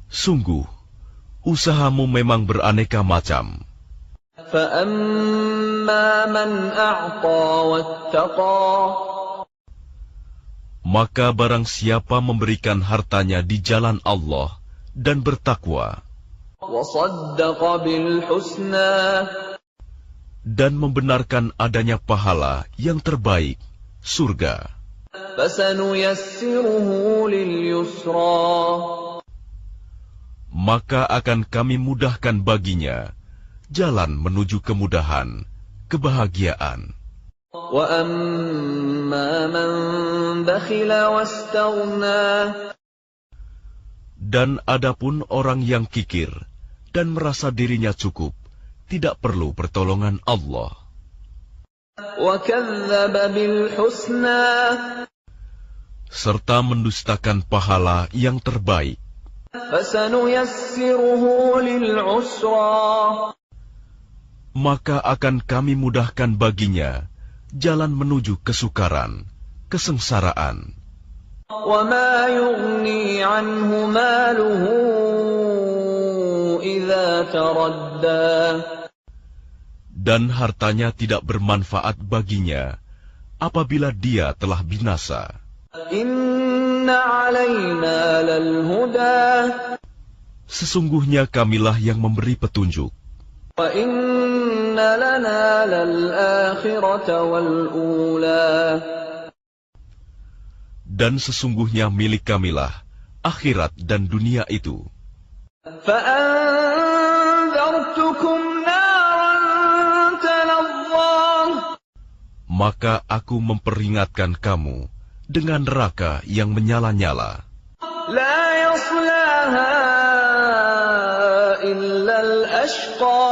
S2: Sungguh, usahamu memang beraneka macam.
S3: فَأَمَّا مَنْ أَعْطَى وَاتَّقَى
S2: Maka barang siapa memberikan hartanya di jalan Allah dan bertakwa,
S3: وَصَدَّقَ بِالْحُسْنَى
S2: dan membenarkan adanya pahala yang terbaik, surga,
S3: فَسَنُيَسِّرُهُ لِلْيُسْرَى
S2: maka akan kami mudahkan baginya jalan menuju kemudahan, kebahagiaan.
S3: وَأَمَّا مَنْ بَخِلَ وَاسْتَغْنَى
S2: Dan adapun orang yang kikir dan merasa dirinya cukup, tidak perlu pertolongan Allah.
S3: وَكَذَّبَ بِالْحُسْنَى
S2: Serta mendustakan pahala yang terbaik.
S3: فَسَنُيَسِّرُهُ لِلْعُسْرَى
S2: Maka akan kami mudahkan baginya jalan menuju kesukaran, kesengsaraan.
S3: وَمَا يُغْنِي عَنْهُ مَالُهُ إِذَا تَرَدَّى
S2: Dan hartanya tidak bermanfaat baginya apabila dia telah binasa.
S3: إِنَّ عَلَيْنَا لَلْهُدَى
S2: Sesungguhnya kamilah yang memberi petunjuk,
S3: وَإِنَّ لَنَا لَلْآخِرَةَ وَالْأُولَى
S2: dan sesungguhnya milik kamilah akhirat dan dunia itu.
S3: فَأَنذَرْتُكُمْ نَارًا تَلَظَّى
S2: Maka aku memperingatkan kamu dengan neraka yang menyala-nyala,
S3: لَا يَصْلَاهَا إِلَّا الْأَشْقَى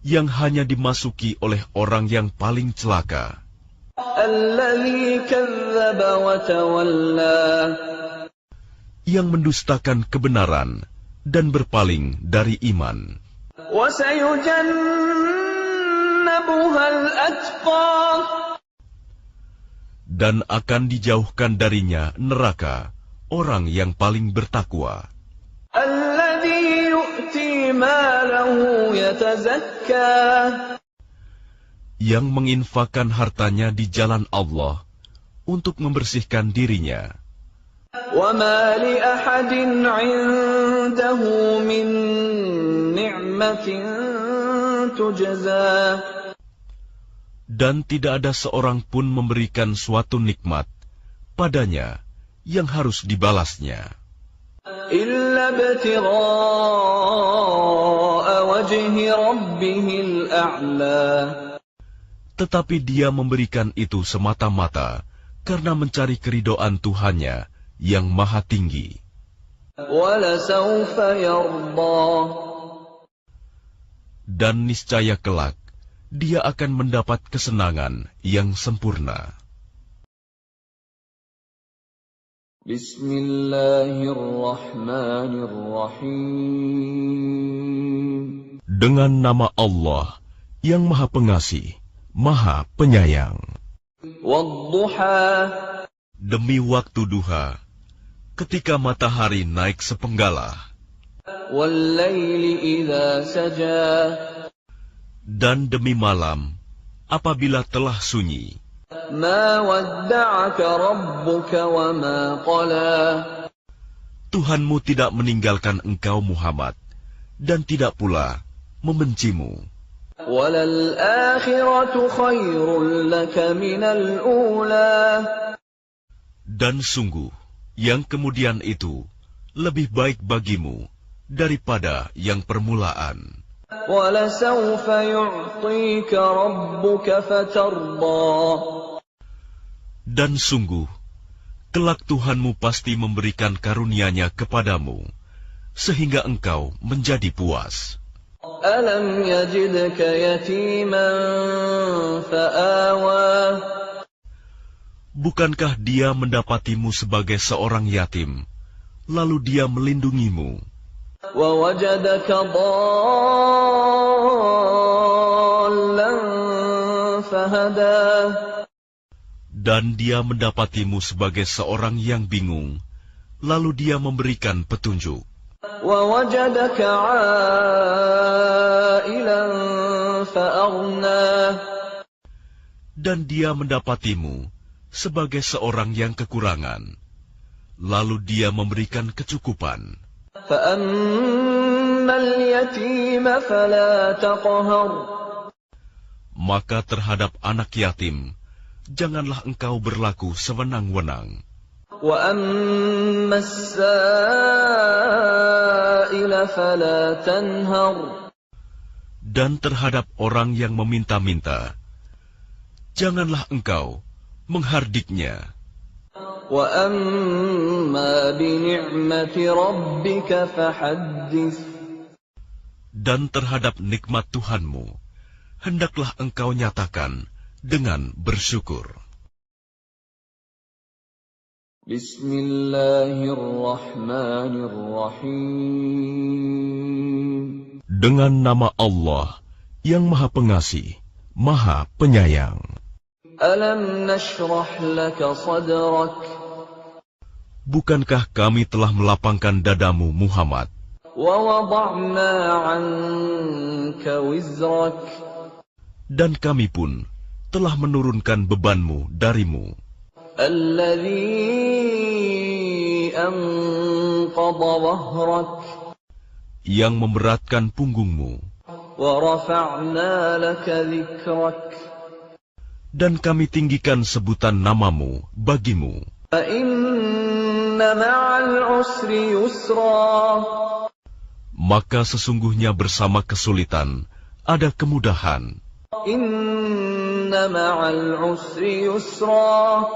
S2: yang hanya dimasuki oleh orang yang paling celaka,
S3: الَّذِي كَذَّبَ وَتَوَلَّى
S2: yang mendustakan kebenaran dan berpaling dari iman.
S3: وَسَيُجَنَّبُهَا الْأَتْقَى
S2: Dan akan dijauhkan darinya neraka orang yang paling bertakwa,
S3: الَّذِي يُؤْتِي مَالَهُ يَتَزَكَّى
S2: yang menginfakkan hartanya di jalan Allah untuk membersihkan dirinya.
S3: وَمَا لِأَحَدٍ عِندَهُ مِن نِّعْمَةٍ تُجْزَى
S2: Dan tidak ada seorang pun memberikan suatu nikmat padanya yang harus dibalasnya,
S3: إِلَّا ابْتِغَاءَ وَجْهِ رَبِّهِ الْأَعْلَى
S2: tetapi dia memberikan itu semata-mata karena mencari keridhaan Tuhannya yang maha tinggi.
S3: وَلَسَوْفَ يَرْضَى
S2: Dan niscaya kelak dia akan mendapat kesenangan yang sempurna.
S3: Bismillahirrahmanirrahim.
S2: Dengan nama Allah yang maha pengasih, maha penyayang.
S3: وَالضُّحَى
S2: Demi waktu duha, ketika matahari naik sepenggalah,
S3: وَاللَّيْلِ إِذَا سَجَى
S2: dan demi malam apabila telah sunyi.
S3: مَا وَدَّعَكَ رَبُّكَ وَمَا قَلَى
S2: Tuhanmu tidak meninggalkan engkau Muhammad, dan tidak pula membencimu.
S3: وَلَلْآخِرَةُ خَيْرٌ لَكَ مِنَ الْأُولَى
S2: Dan sungguh, yang kemudian itu lebih baik bagimu daripada yang permulaan.
S3: وَلَسَوْفَ يُعْطِيكَ رَبُّكَ فَتَرْضَى
S2: Dan sungguh, kelak Tuhanmu pasti memberikan karunia-Nya kepadamu, sehingga engkau menjadi puas.
S3: أَلَمْ يَجِدْكَ يَتِيمًا فَآوَى
S2: Bukankah dia mendapatimu sebagai seorang yatim, lalu dia melindungimu?
S3: وَوَجَدَكَ ضَالًّا فَهَدَى
S2: Dan dia mendapatimu sebagai seorang yang bingung, lalu dia memberikan petunjuk.
S3: وَوَجَدَكَ عَائِلًا فَأَغْنَى
S2: Dan dia mendapatimu sebagai seorang yang kekurangan, lalu dia memberikan kecukupan.
S3: فَأَمَّا الْيَتِيمَ فَلَا تَقْهَرْ
S2: Maka terhadap anak yatim, janganlah engkau berlaku sewenang-wenang.
S3: وَأَمَّا السَّائِلَ فَلَا تَنْهَرْ
S2: Dan terhadap orang yang meminta-minta, janganlah engkau menghardiknya.
S3: وَأَمَّا بِنِعْمَةِ رَبِّكَ فَحَدِّثْ
S2: Dan terhadap nikmat Tuhanmu, hendaklah engkau nyatakan dengan bersyukur.
S3: Bismillahirrahmanirrahim.
S2: Dengan nama Allah yang maha pengasih, maha penyayang.
S3: Alam nashrah laka sadrak
S2: Bukankah kami telah melapangkan dadamu Muhammad,
S3: wa wada'na 'anka wizrak
S2: dan kami pun telah menurunkan bebanmu darimu,
S3: الذي أنقض ظهرك
S2: yang memberatkan punggungmu,
S3: ورفعنا لك ذكرك
S2: dan kami tinggikan sebutan namamu bagimu.
S3: فإن مع العسر يسرا
S2: Maka sesungguhnya bersama kesulitan ada kemudahan.
S3: إن مع العسر يسرا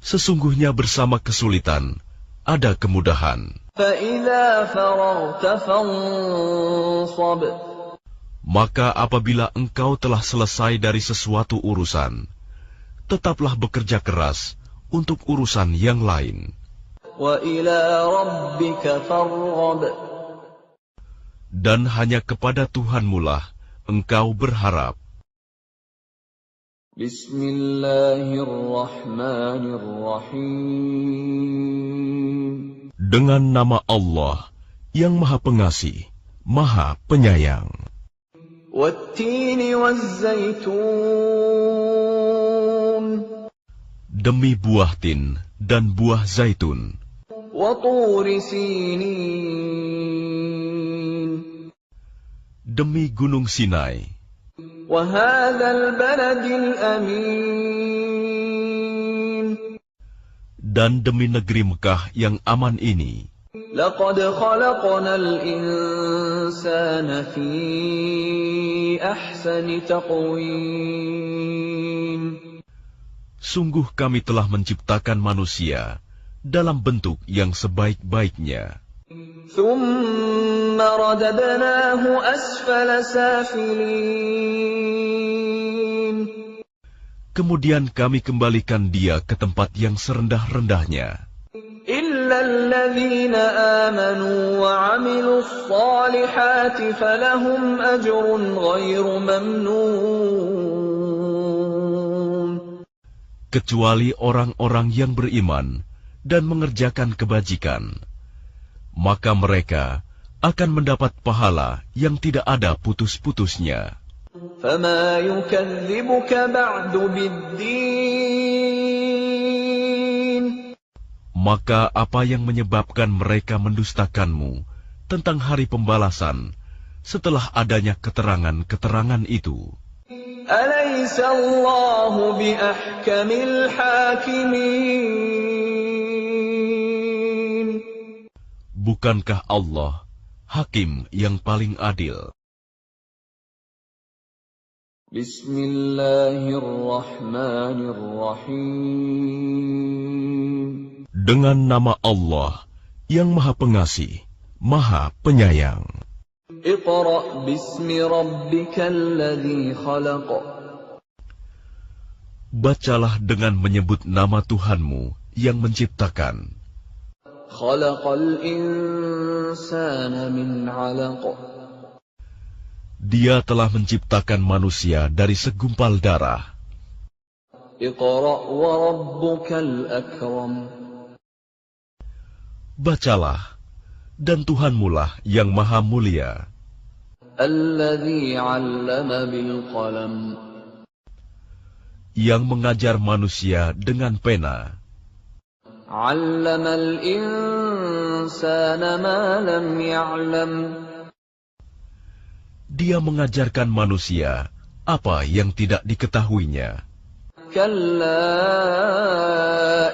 S2: Sesungguhnya bersama kesulitan ada kemudahan.
S3: فإذا فرغت فانصب
S2: Maka apabila engkau telah selesai dari sesuatu urusan, tetaplah bekerja keras untuk urusan yang lain.
S3: وإلى ربك فارغب
S2: Dan hanya kepada Tuhanmulah engkau berharap.
S3: بسم الله الرحمن الرحيم
S2: Dengan nama Allah yang Maha Pengasih, Maha Penyayang.
S3: والتين والزيتون
S2: Demi buah tin dan buah zaitun,
S3: وطور سينين
S2: demi gunung Sinai,
S3: وهذا البلد الأمين
S2: dan demi negeri Mekah yang aman ini.
S3: لقد خلقنا الإنسان في أحسن تقويم
S2: Sungguh kami telah menciptakan manusia dalam bentuk yang sebaik-baiknya.
S3: ثم رددناه أسفل سافلين
S2: Kemudian kami kembalikan dia ke tempat yang serendah-rendahnya.
S3: إلا الذين آمنوا وعملوا الصالحات فلهم أجر غير ممنون
S2: Kecuali orang-orang yang beriman dan mengerjakan kebajikan, maka mereka akan mendapat pahala yang tidak ada putus-putusnya.
S3: فما يكذبك بعد بالدين
S2: Maka apa yang menyebabkan mereka mendustakanmu tentang hari pembalasan setelah adanya keterangan-keterangan itu?
S3: أليس الله بأحكم الحاكمين
S2: Bukankah Allah Hakim yang paling adil?
S3: بسم الله الرحمن الرحيم
S2: Dengan nama Allah yang Maha Pengasih, Maha Penyayang.
S3: اقرأ باسم ربك الذي خلق
S2: Bacalah dengan menyebut nama Tuhanmu yang menciptakan.
S3: خلق الإنسان من علق
S2: Dia telah menciptakan manusia dari segumpal darah.
S3: اقرأ وربك الأكرم
S2: Bacalah, dan Tuhanmulah yang Maha Mulia,
S3: الذي علم بالقلم
S2: yang mengajar manusia dengan pena,
S3: علم الإنسان ما لم يعلم
S2: Dia mengajarkan manusia apa yang tidak diketahuinya.
S3: كلا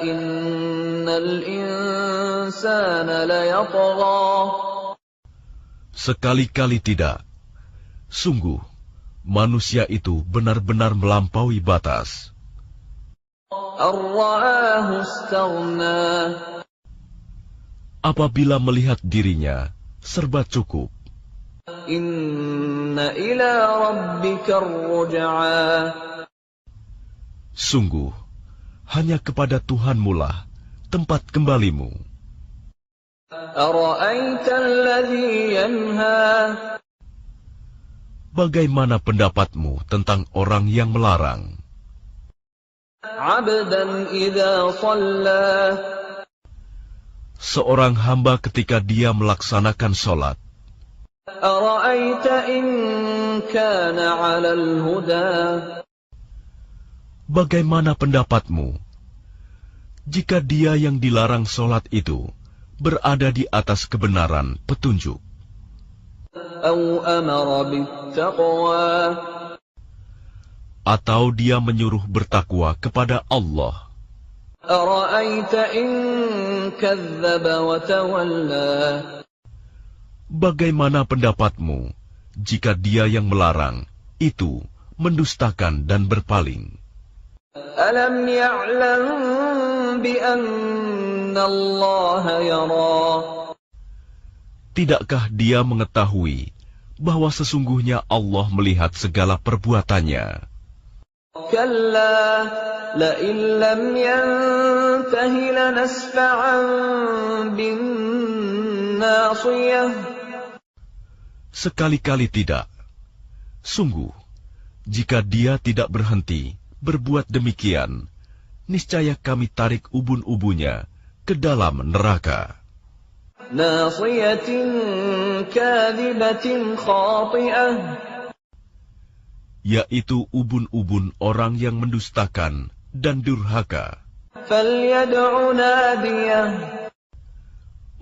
S3: إن الإنسان ليطغى
S2: Sekali-kali tidak. Sungguh, manusia itu benar-benar melampaui batas.
S3: أن رآه استغنى
S2: Apabila melihat dirinya, serba cukup.
S3: إن إلى ربك الرجعى
S2: Sungguh, hanya kepada Tuhanmulah tempat kembalimu.
S3: أرأيت الذي ينهى
S2: Bagaimana pendapatmu tentang orang yang melarang?
S3: عبدا إذا صلى
S2: Seorang hamba ketika dia melaksanakan sholat.
S3: أرأيت إن كان على الهدى
S2: Bagaimana pendapatmu jika dia yang dilarang sholat itu berada di atas kebenaran petunjuk,
S3: أو أمر بالتقوى
S2: atau dia menyuruh bertakwa kepada Allah,
S3: أرأيت إن كذب وتولى
S2: bagaimana pendapatmu jika dia yang melarang itu mendustakan dan berpaling?
S3: ألم يعلم بأن الله يرى
S2: Tidakkah dia mengetahui bahwa sesungguhnya Allah melihat segala perbuatannya?
S3: كلا لئن لم ينته لنسفعا بالناصية
S2: Sekali-kali tidak. Sungguh, jika dia tidak berhenti berbuat demikian, niscaya kami tarik ubun-ubunnya ke dalam neraka.
S3: ناصية كاذبة خاطئة
S2: Yaitu ubun-ubun orang yang mendustakan dan durhaka.
S3: فليدع ناديه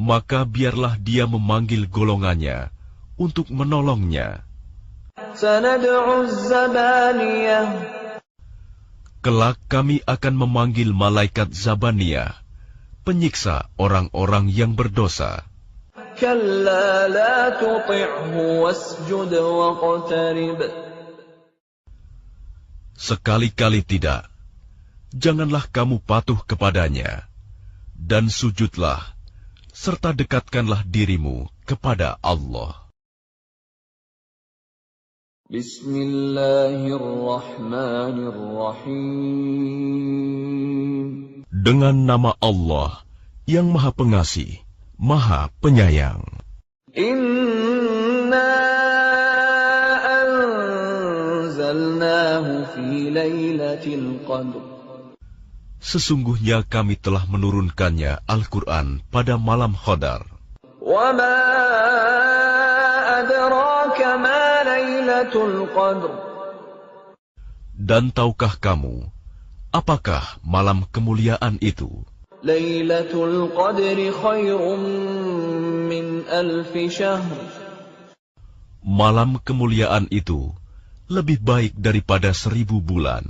S2: Maka biarlah dia memanggil golongannya untuk menolongnya.
S3: سندع الزبانية
S2: Kelak kami akan memanggil malaikat Zabaniyah, penyiksa orang-orang yang berdosa.
S3: كلا لا تطعه واسجد واقترب
S2: Sekali-kali tidak. Janganlah kamu patuh kepadanya, dan sujudlah, serta dekatkanlah dirimu kepada Allah.
S3: Bismillahirrahmanirrahim.
S2: Dengan nama Allah yang Maha Pengasih, Maha Penyayang.
S3: Inna anzalnahu fi lailatul qadr.
S2: Sesungguhnya kami telah menurunkannya Al-Quran pada malam Qadar.
S3: Wa ma adraka ma lailatul qadr.
S2: Dan tahukah kamu, apakah malam kemuliaan itu?
S3: Lailatul qadri khairum min alfi syahr.
S2: Malam kemuliaan itu lebih baik daripada 1000 bulan.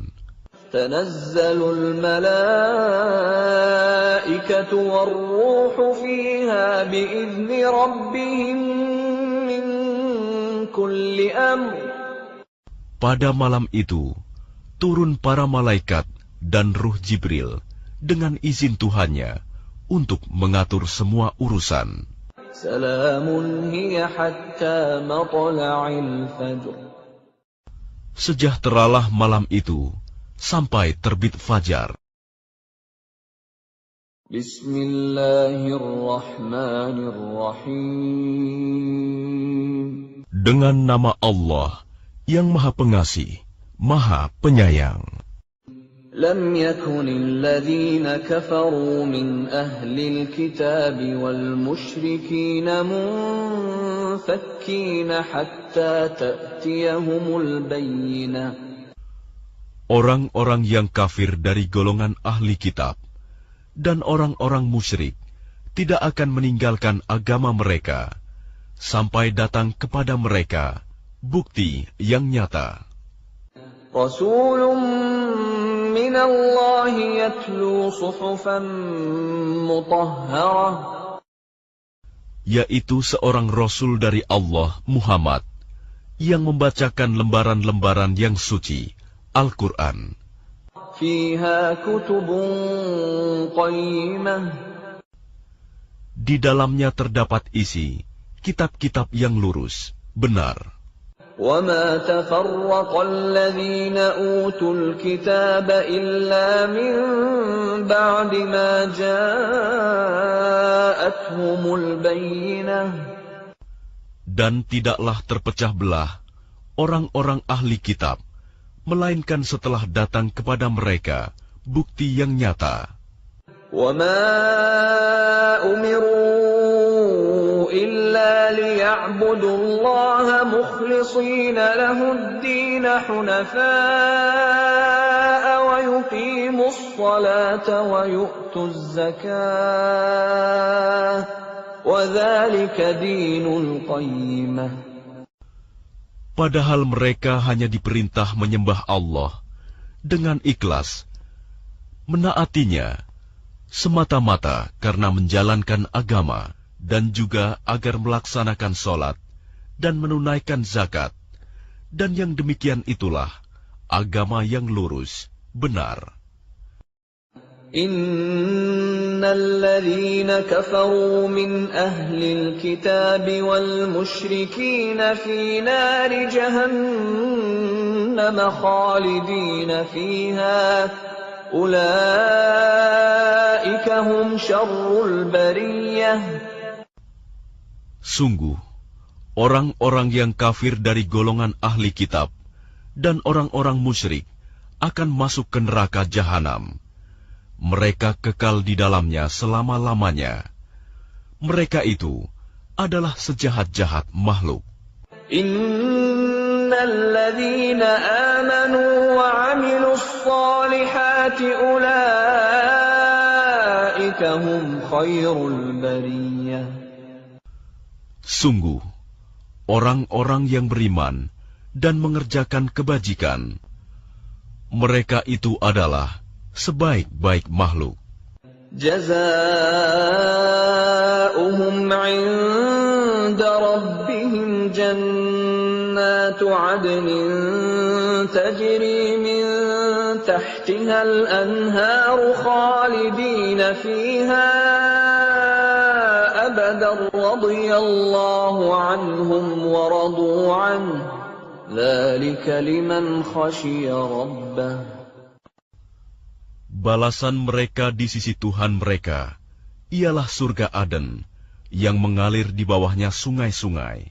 S3: Tanazzalul malaikatu war-ruhu fiha bi'izni rabbihim min kulli amr.
S2: Pada malam itu, turun para malaikat dan Ruh Jibril dengan izin Tuhannya untuk mengatur semua urusan.
S3: Salamun hiya hatta matla'il fajr.
S2: Sejahteralah malam itu sampai terbit fajar.
S3: Bismillahirrahmanirrahim.
S2: Dengan nama Allah yang Maha Pengasih, Maha Penyayang.
S3: لم يكن الذين كفروا من أهل الكتاب والمشركين منفكين حتى تأتيهم البينة.
S2: Orang-orang yang kafir dari golongan ahli kitab dan orang-orang musyrik tidak akan meninggalkan agama mereka sampai datang kepada mereka bukti yang nyata.
S3: رسول من الله يتلو صحفا مطهرة.
S2: Yaitu seorang Rasul dari Allah, Muhammad, yang membacakan lembaran-lembaran yang suci, Al-Quran.
S3: فيها كتب قيمة.
S2: Di dalamnya terdapat isi kitab-kitab yang lurus, benar.
S3: وما تفرق الذين أوتوا الكتاب إلا من بعد ما جاءتهم البينة.
S2: Dan tidaklah terpecah belah orang-orang ahli kitab, melainkan setelah datang kepada mereka bukti yang nyata.
S3: وما أمروا إلا ليعبدوا الله مخلصين له الدين حنفاء ويقيموا الصلاة ويؤتوا الزكاة وذلك دين القيمة.
S2: Padahal mereka hanya diperintah menyembah Allah dengan ikhlas, menaatinya semata-mata karena menjalankan agama, dan juga agar melaksanakan sholat dan menunaikan zakat, dan yang demikian itulah agama yang lurus, benar.
S3: Innal ladzina kafaru min ahlil kitab wal musyrikin fi nari jahannam khalidin fiha ulaika hum syarrul bariyah.
S2: Sungguh, orang-orang yang kafir dari golongan ahli kitab dan orang-orang musyrik akan masuk ke neraka jahanam. Mereka kekal di dalamnya selama-lamanya. Mereka itu adalah sejahat-jahat makhluk.
S3: Innal ladzina amanu wa 'amilus shalihati ulaika hum khairul bariyah.
S2: Sungguh, orang-orang yang beriman dan mengerjakan kebajikan, mereka itu adalah sebaik-baik makhluk.
S3: Jazaohum 'inda rabbihim jannatu 'adnin tajri min tahtiha al-anharu khalidina fiha abadan radiyallahu 'anhum wa radu 'anhu dzalika liman khashiya rabbah.
S2: Balasan mereka di sisi Tuhan mereka ialah surga Aden yang mengalir di bawahnya sungai-sungai.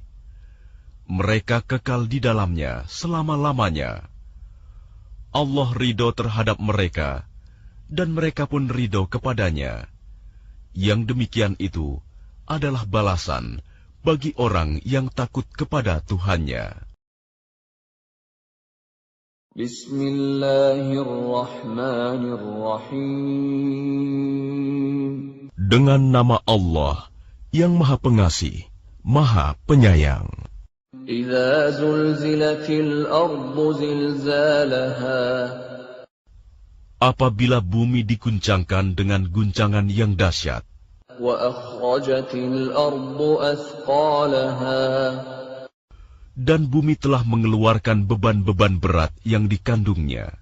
S2: Mereka kekal di dalamnya selama-lamanya. Allah ridho terhadap mereka, dan mereka pun ridho kepadanya. Yang demikian itu adalah balasan bagi orang yang takut kepada Tuhannya.
S3: Bismillahirrahmanirrahim.
S2: Dengan nama Allah yang Maha Pengasih, Maha Penyayang.
S3: Idza zulzilatil ardu zilzalaha.
S2: Apabila bumi diguncangkan dengan guncangan yang dahsyat.
S3: Wa akhrajatil ardu athqalaha.
S2: Dan bumi telah mengeluarkan beban-beban berat yang dikandungnya.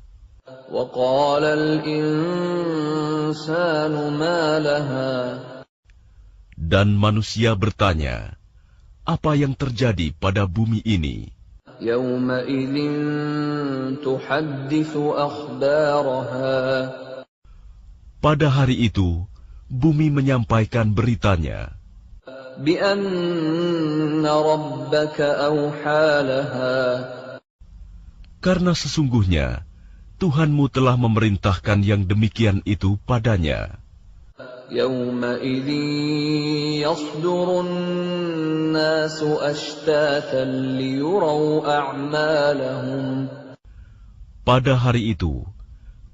S3: وَقَالَ الْإِنسَانُ مَا لَهَا.
S2: Dan manusia bertanya, apa yang terjadi pada bumi ini?
S3: يَوْمَئِذٍ تُحَدِّثُ أَخْبَارَهَا.
S2: Pada hari itu, bumi menyampaikan beritanya.
S3: بِأَنَّ رَبَّكَ أَوْحَى لَهَا.
S2: Karena sesungguhnya Tuhanmu telah memerintahkan yang demikian itu padanya.
S3: يَوْمَئِذٍ يَصْدُرُ النَّاسُ أَشْتَاتًا لِيُرَوْا أَعْمَالَهُمْ.
S2: Pada hari itu,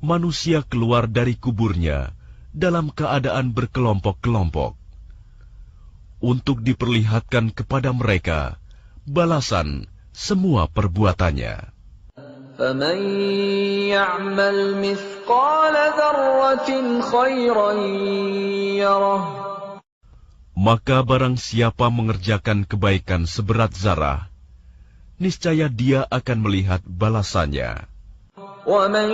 S2: manusia keluar dari kuburnya dalam keadaan berkelompok-kelompok, untuk diperlihatkan kepada mereka balasan semua perbuatannya.
S3: فَمَنْ يَعْمَلْ مِثْقَالَ ذَرَّةٍ خَيْرًا يَرَهُ.
S2: Maka barang siapa mengerjakan kebaikan seberat zarah, niscaya dia akan melihat balasannya.
S3: وَمَنْ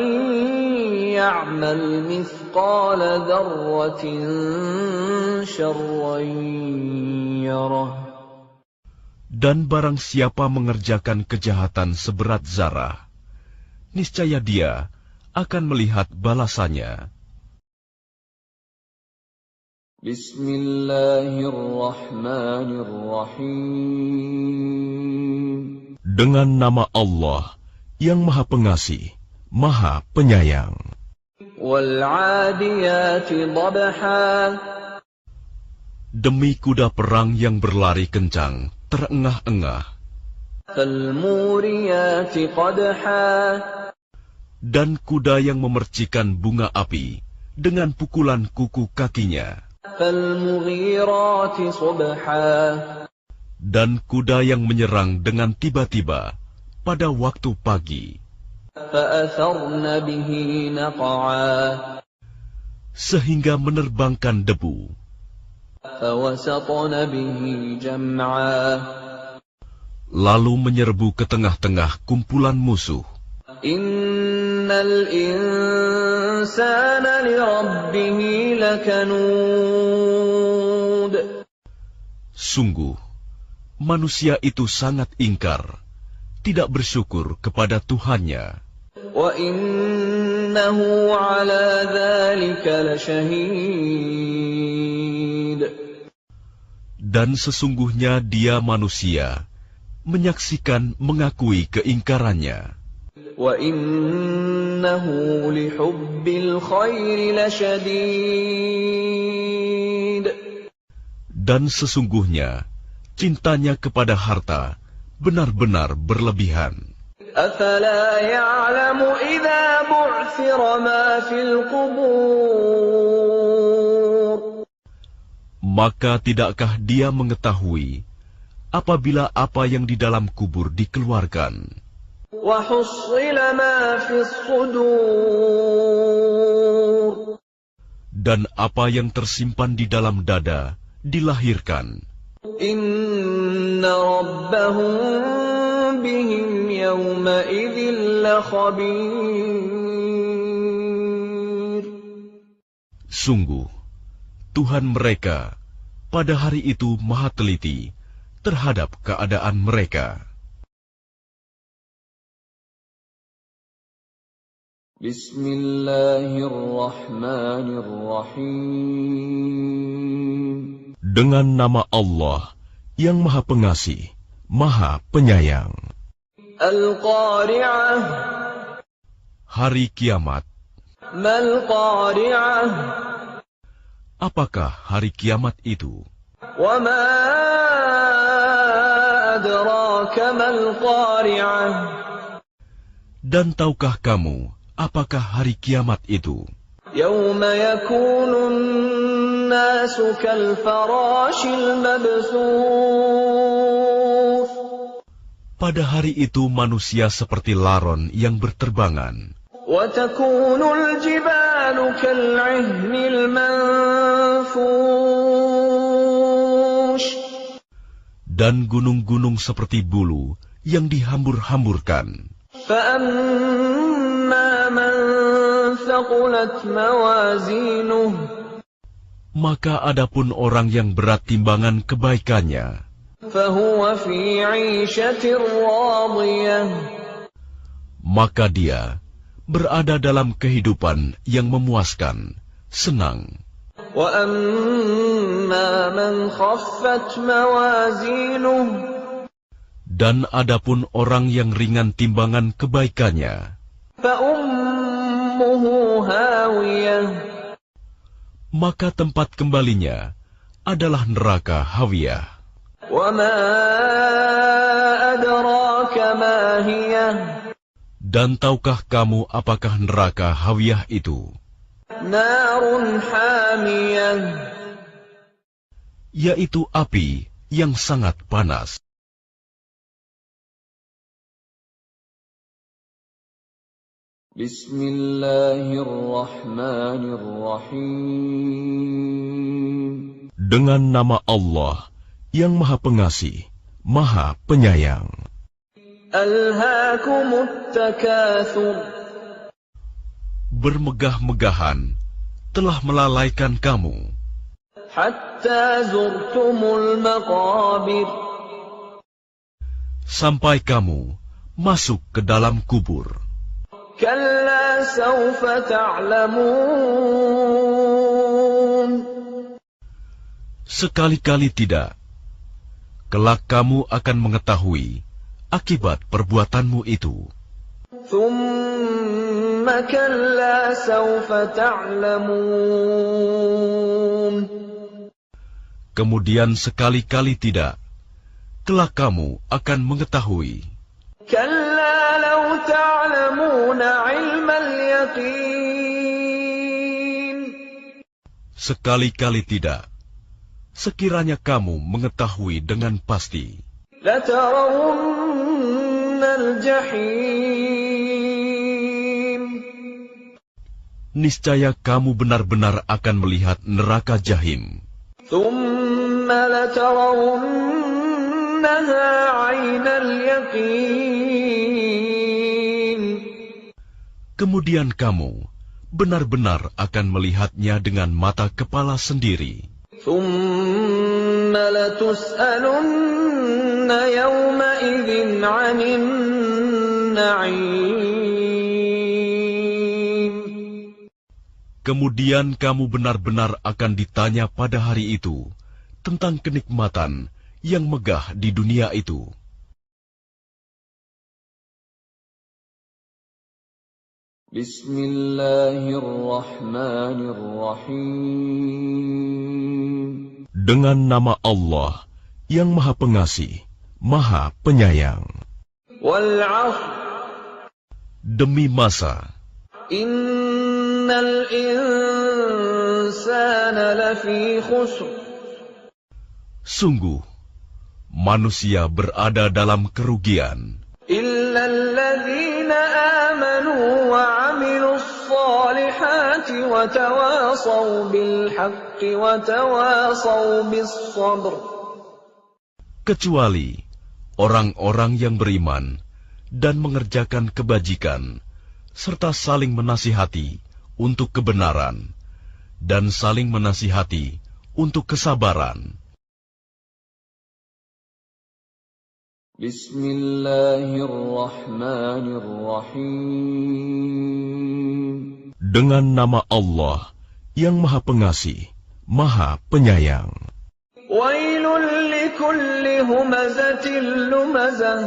S3: يَعْمَلْ مِثْقَالَ ذَرَّةٍ شَرًّا يَرَهُ.
S2: Dan barang siapa mengerjakan kejahatan seberat zarah, niscaya dia akan melihat balasannya.
S3: Bismillahirrahmanirrahim.
S2: Dengan nama Allah yang Maha Pengasih, Maha Penyayang.
S3: وَالْعَادِيَاتِ ضَبْحًا.
S2: Demi kuda perang yang berlari kencang, terengah-engah,
S3: فالموريات قدحا
S2: dan kuda yang memercikan bunga api dengan pukulan kuku kakinya,
S3: فالمغيرات صبحا
S2: dan kuda yang menyerang dengan tiba-tiba pada waktu pagi,
S3: فأثرن به نقعا
S2: sehingga menerbangkan debu,
S3: فوسطن به جمعا
S2: lalu menyerbu ke tengah-tengah kumpulan musuh.
S3: إن الإنسان لربه لكنود
S2: Sungguh, manusia itu sangat ingkar, tidak bersyukur kepada Tuhannya,
S3: وإنه على ذلك لشهيد
S2: dan sesungguhnya dia manusia, menyaksikan mengakui keingkarannya,
S3: وإنه لحب الخير لشديد
S2: dan sesungguhnya cintanya kepada harta benar-benar berlebihan.
S3: أفلا يعلم إذا بعثر ما في القبور
S2: Maka tidakkah dia mengetahui apabila apa yang di dalam kubur dikeluarkan,
S3: وحصل ما في الصدور
S2: dan apa yang tersimpan di dalam dada dilahirkan?
S3: إن ربهم بهم يومئذ لخبير
S2: Sungguh, Tuhan mereka pada hari itu maha teliti terhadap keadaan mereka.
S3: Bismillahirrahmanirrahim.
S2: Dengan nama Allah yang maha pengasih, maha penyayang.
S3: Al-Qari'ah.
S2: Hari kiamat.
S3: Mal-Qari'ah.
S2: Apakah hari kiamat itu?
S3: Wa ma adraka mal-Qari'ah.
S2: Dan tahukah kamu apakah hari kiamat itu?
S3: Yawma yakunun nasu kal-farashil mabthuth.
S2: Pada hari itu manusia seperti laron yang berterbangan.
S3: Wa takunul jibalu kal-'ihnil manfush.
S2: Dan gunung-gunung seperti bulu yang dihambur-hamburkan.
S3: فَأَمَّا مَنْ ثَقُلَتْ مَوَازِينُهُ.
S2: Maka adapun orang yang berat timbangan kebaikannya,
S3: فَهُوَ فِي عِيشَةٍ رَاضِيَةٍ.
S2: maka dia berada dalam kehidupan yang memuaskan, senang.
S3: وَأَمَّا مَنْ خَفَّتْ مَوَازِينُهُ.
S2: Dan adapun orang yang ringan timbangan kebaikannya,
S3: فَأُمُّهُ هَاوِيَةٌ.
S2: maka tempat kembalinya adalah neraka Hawiyah.
S3: وَمَا أَدْرَاكَ مَا هِيَهْ.
S2: Dan tahukah kamu apakah neraka Hawiyah itu?
S3: نَارٌ حَامِيَةٌ.
S2: Yaitu api yang sangat panas.
S3: Bismillahirrahmanirrahim.
S2: Dengan nama Allah yang maha pengasih, maha penyayang.
S3: Alhaakumut takatsur.
S2: Bermegah-megahan telah melalaikan kamu,
S3: Hatta zurtumul maqabir.
S2: sampai kamu masuk ke dalam kubur.
S3: Kalla sawfa ta'lamun.
S2: Sekali-kali tidak. Kelak kamu akan mengetahui akibat perbuatanmu itu.
S3: Thumma kalla sawfa ta'lamun.
S2: Kemudian sekali-kali tidak, kelak kamu akan mengetahui.
S3: كلا لو تعلمون علم اليقين
S2: Sekali-kali tidak, sekiranya kamu mengetahui dengan pasti,
S3: لترون الجحيم
S2: niscaya kamu benar-benar akan melihat neraka jahim.
S3: ثم لترونها عين اليقين
S2: Kemudian kamu benar-benar akan melihatnya dengan mata kepala sendiri.
S3: ثم لتسألن يومئذ عن النعيم
S2: Kemudian kamu benar-benar akan ditanya pada hari itu tentang kenikmatan yang megah di dunia itu.
S3: Bismillahirrahmanirrahim.
S2: Dengan nama Allah yang Maha Pengasih, Maha Penyayang.
S3: Wal 'ashr.
S2: Demi masa,
S3: Innal insana lafi khusr.
S2: sungguh manusia berada dalam kerugian,
S3: Illa alladhina amanu wa 'amilus salihati wa tawasaw bil haqqi wa tawasaw bis sabr.
S2: kecuali orang-orang yang beriman dan mengerjakan kebajikan, serta saling menasihati untuk kebenaran, dan saling menasihati untuk kesabaran.
S3: Bismillahirrahmanirrahim.
S2: Dengan nama Allah yang Maha Pengasih, Maha Penyayang.
S3: Wailul likulli humazatil lumazah.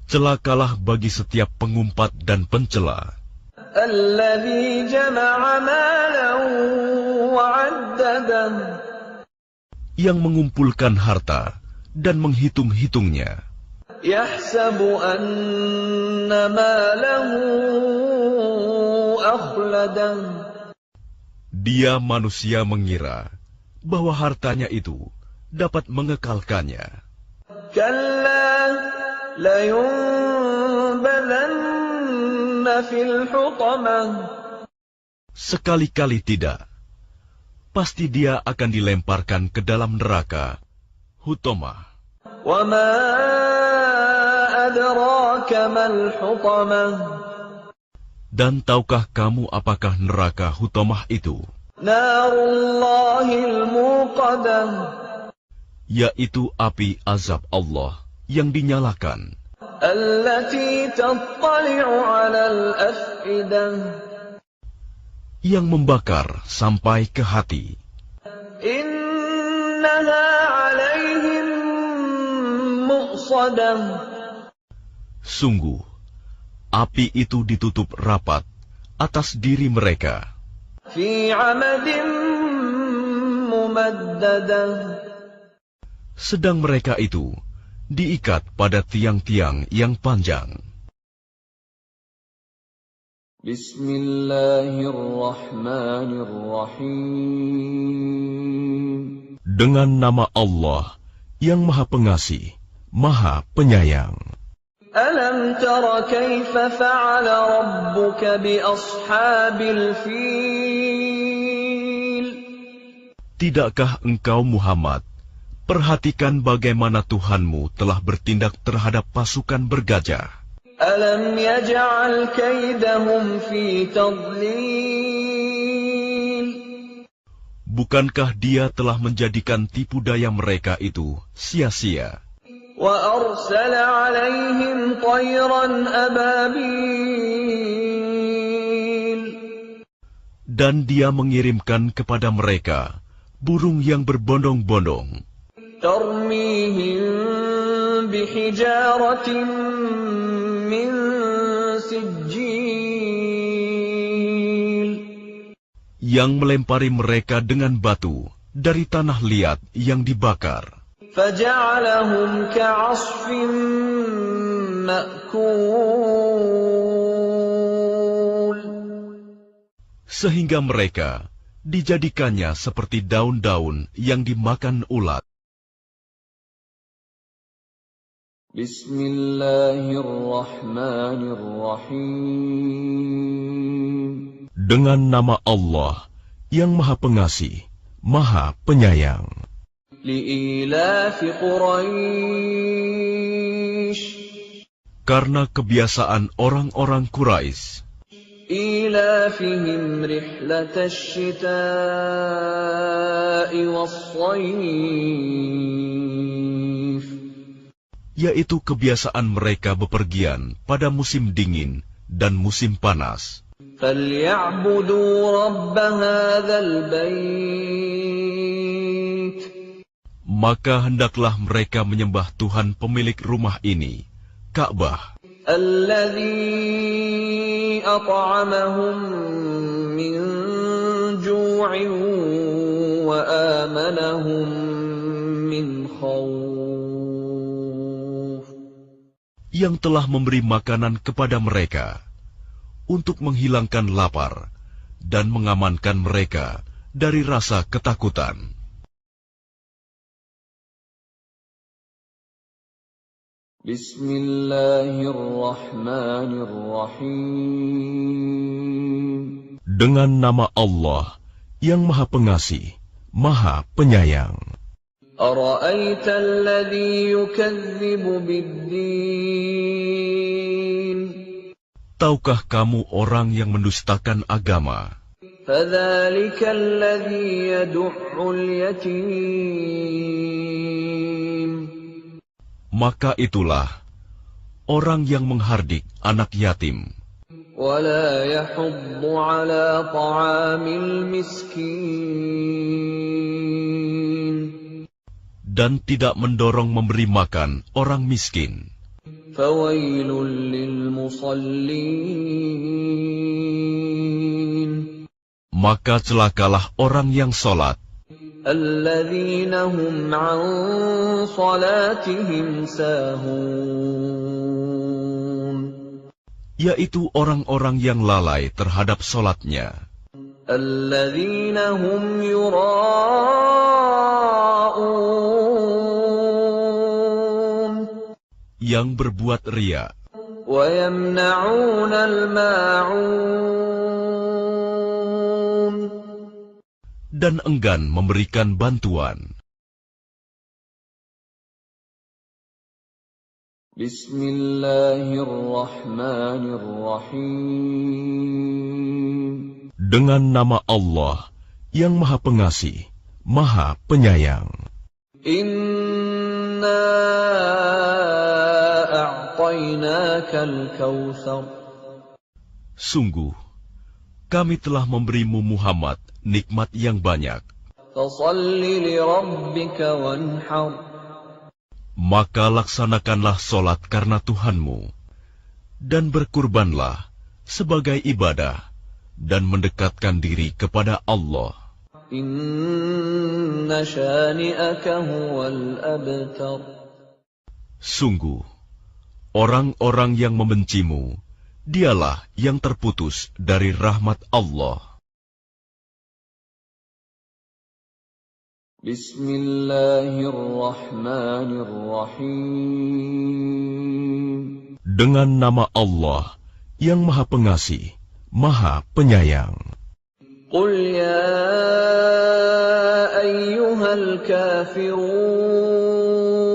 S2: Celakalah bagi setiap pengumpat dan pencela,
S3: Alladhi jama'a malan wa 'addadah.
S2: yang mengumpulkan harta dan menghitung-hitungnya.
S3: Yahsabu anna malahu akhladah.
S2: Dia manusia mengira bahwa hartanya itu dapat mengekalkannya.
S3: Kalla layunbadanna fil hutamah.
S2: Sekali-kali tidak, pasti dia akan dilemparkan ke dalam neraka, Hutomah.
S3: Wa ma adraka mal hutamah.
S2: Dan tahukah kamu apakah neraka Hutomah itu?
S3: Narullahil muqadah.
S2: Yaitu api azab Allah yang dinyalakan,
S3: Allati tattali'u 'alal af'idah.
S2: yang membakar sampai ke hati.
S3: Innaha 'alaihim mu'sadah.
S2: Sungguh, api itu ditutup rapat atas diri mereka,
S3: Fi 'amadin mumaddadah.
S2: sedang mereka itu diikat pada tiang-tiang yang panjang.
S3: Bismillahirrahmanirrahim.
S2: Dengan nama Allah yang Maha Pengasih, Maha Penyayang.
S3: Alam tara kaifa fa'ala rabbuka bi ashabil fil.
S2: Tidakkah engkau Muhammad perhatikan bagaimana Tuhanmu telah bertindak terhadap pasukan bergajah?
S3: Alam yaj'al kaidahum fi tadlil.
S2: Bukankah Dia telah menjadikan tipu daya mereka itu sia-sia?
S3: Wa arsala 'alaihim tayran ababil.
S2: Dan Dia mengirimkan kepada mereka burung yang berbondong-bondong,
S3: Tarmihim bihijaratin min sijil.
S2: yang melempari mereka dengan batu dari tanah liat yang dibakar.
S3: فجعلهم كعصف مأكول
S2: Sehingga mereka dijadikannya seperti daun-daun yang dimakan ulat.
S3: Bismillahirrahmanirrahim.
S2: Dengan nama Allah yang Maha Pengasih, Maha Penyayang.
S3: لإيلاف قريش
S2: Karena kebiasaan orang-orang Quraisy,
S3: إيلافهم رحلة الشتاء والصيف
S2: yaitu kebiasaan mereka bepergian pada musim dingin dan musim panas.
S3: فليعبدوا رب هذا البيت
S2: Maka hendaklah mereka menyembah Tuhan pemilik rumah ini, Ka'bah,
S3: الذي أطعمهم من جوع وآمنهم من خوف
S2: yang telah memberi makanan kepada mereka untuk menghilangkan lapar dan mengamankan mereka dari rasa ketakutan.
S3: Bismillahirrahmanirrahim.
S2: Dengan nama Allah yang Maha Pengasih, Maha Penyayang.
S3: أرأيت الذي يكذب بالدين
S2: Tahukah kamu orang yang mendustakan agama?
S3: فذلك الذي يدع اليتيم
S2: Maka itulah orang yang menghardik anak yatim
S3: ولا يحض على طعام المسكين
S2: dan tidak mendorong memberi makan orang miskin.
S3: فويل للمصلين
S2: Maka celakalah orang yang sholat,
S3: الذين هم عن صلاتهم ساهون
S2: yaitu orang-orang yang lalai terhadap sholatnya,
S3: الذين هم يراءون
S2: yang berbuat riya
S3: ويمنعون الماعون
S2: dan enggan memberikan bantuan.
S3: Bismillahirrahmanirrahim.
S2: Dengan nama Allah yang Maha Pengasih, Maha Penyayang.
S3: Inna a'tainakal kautsar.
S2: Sungguh, kami telah memberimu Muhammad nikmat yang banyak.
S3: Fasalli li rabbika wanhar.
S2: Maka laksanakanlah solat karena Tuhanmu, dan berkurbanlah sebagai ibadah, dan mendekatkan diri kepada Allah.
S3: Inna shani'aka huwal abtar.
S2: Sungguh, orang-orang yang membencimu, dialah yang terputus dari rahmat Allah.
S3: Bismillahirrahmanirrahim.
S2: Dengan nama Allah yang Maha Pengasih, Maha Penyayang.
S3: Qul ya ayyuhal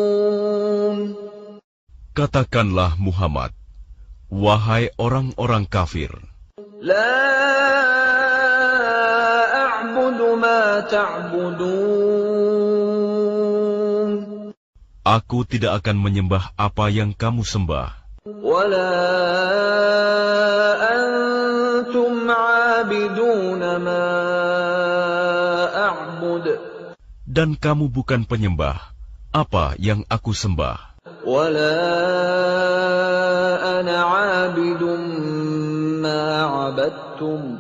S3: kafirun.
S2: Katakanlah Muhammad, wahai orang-orang kafir,
S3: La a'budu ma ta'budun.
S2: aku tidak akan menyembah apa yang kamu sembah,
S3: Wala antum 'abiduna ma a'bud.
S2: dan kamu bukan penyembah apa yang aku sembah,
S3: Wala ana 'abidun ma 'abadtum.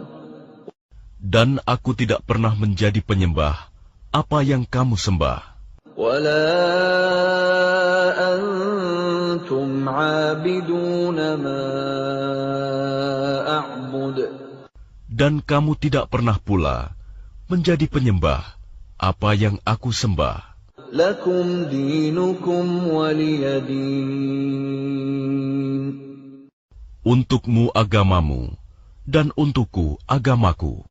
S2: dan aku tidak pernah menjadi penyembah apa yang kamu sembah.
S3: ولا أنتم عابدون ما أعبد
S2: Dan kamu tidak pernah pula menjadi penyembah apa yang aku sembah.
S3: لكم دينكم ولي دين.
S2: Untukmu agamamu, dan untukku agamaku.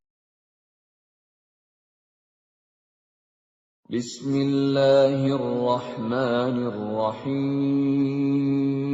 S3: بسم الله الرحمن الرحيم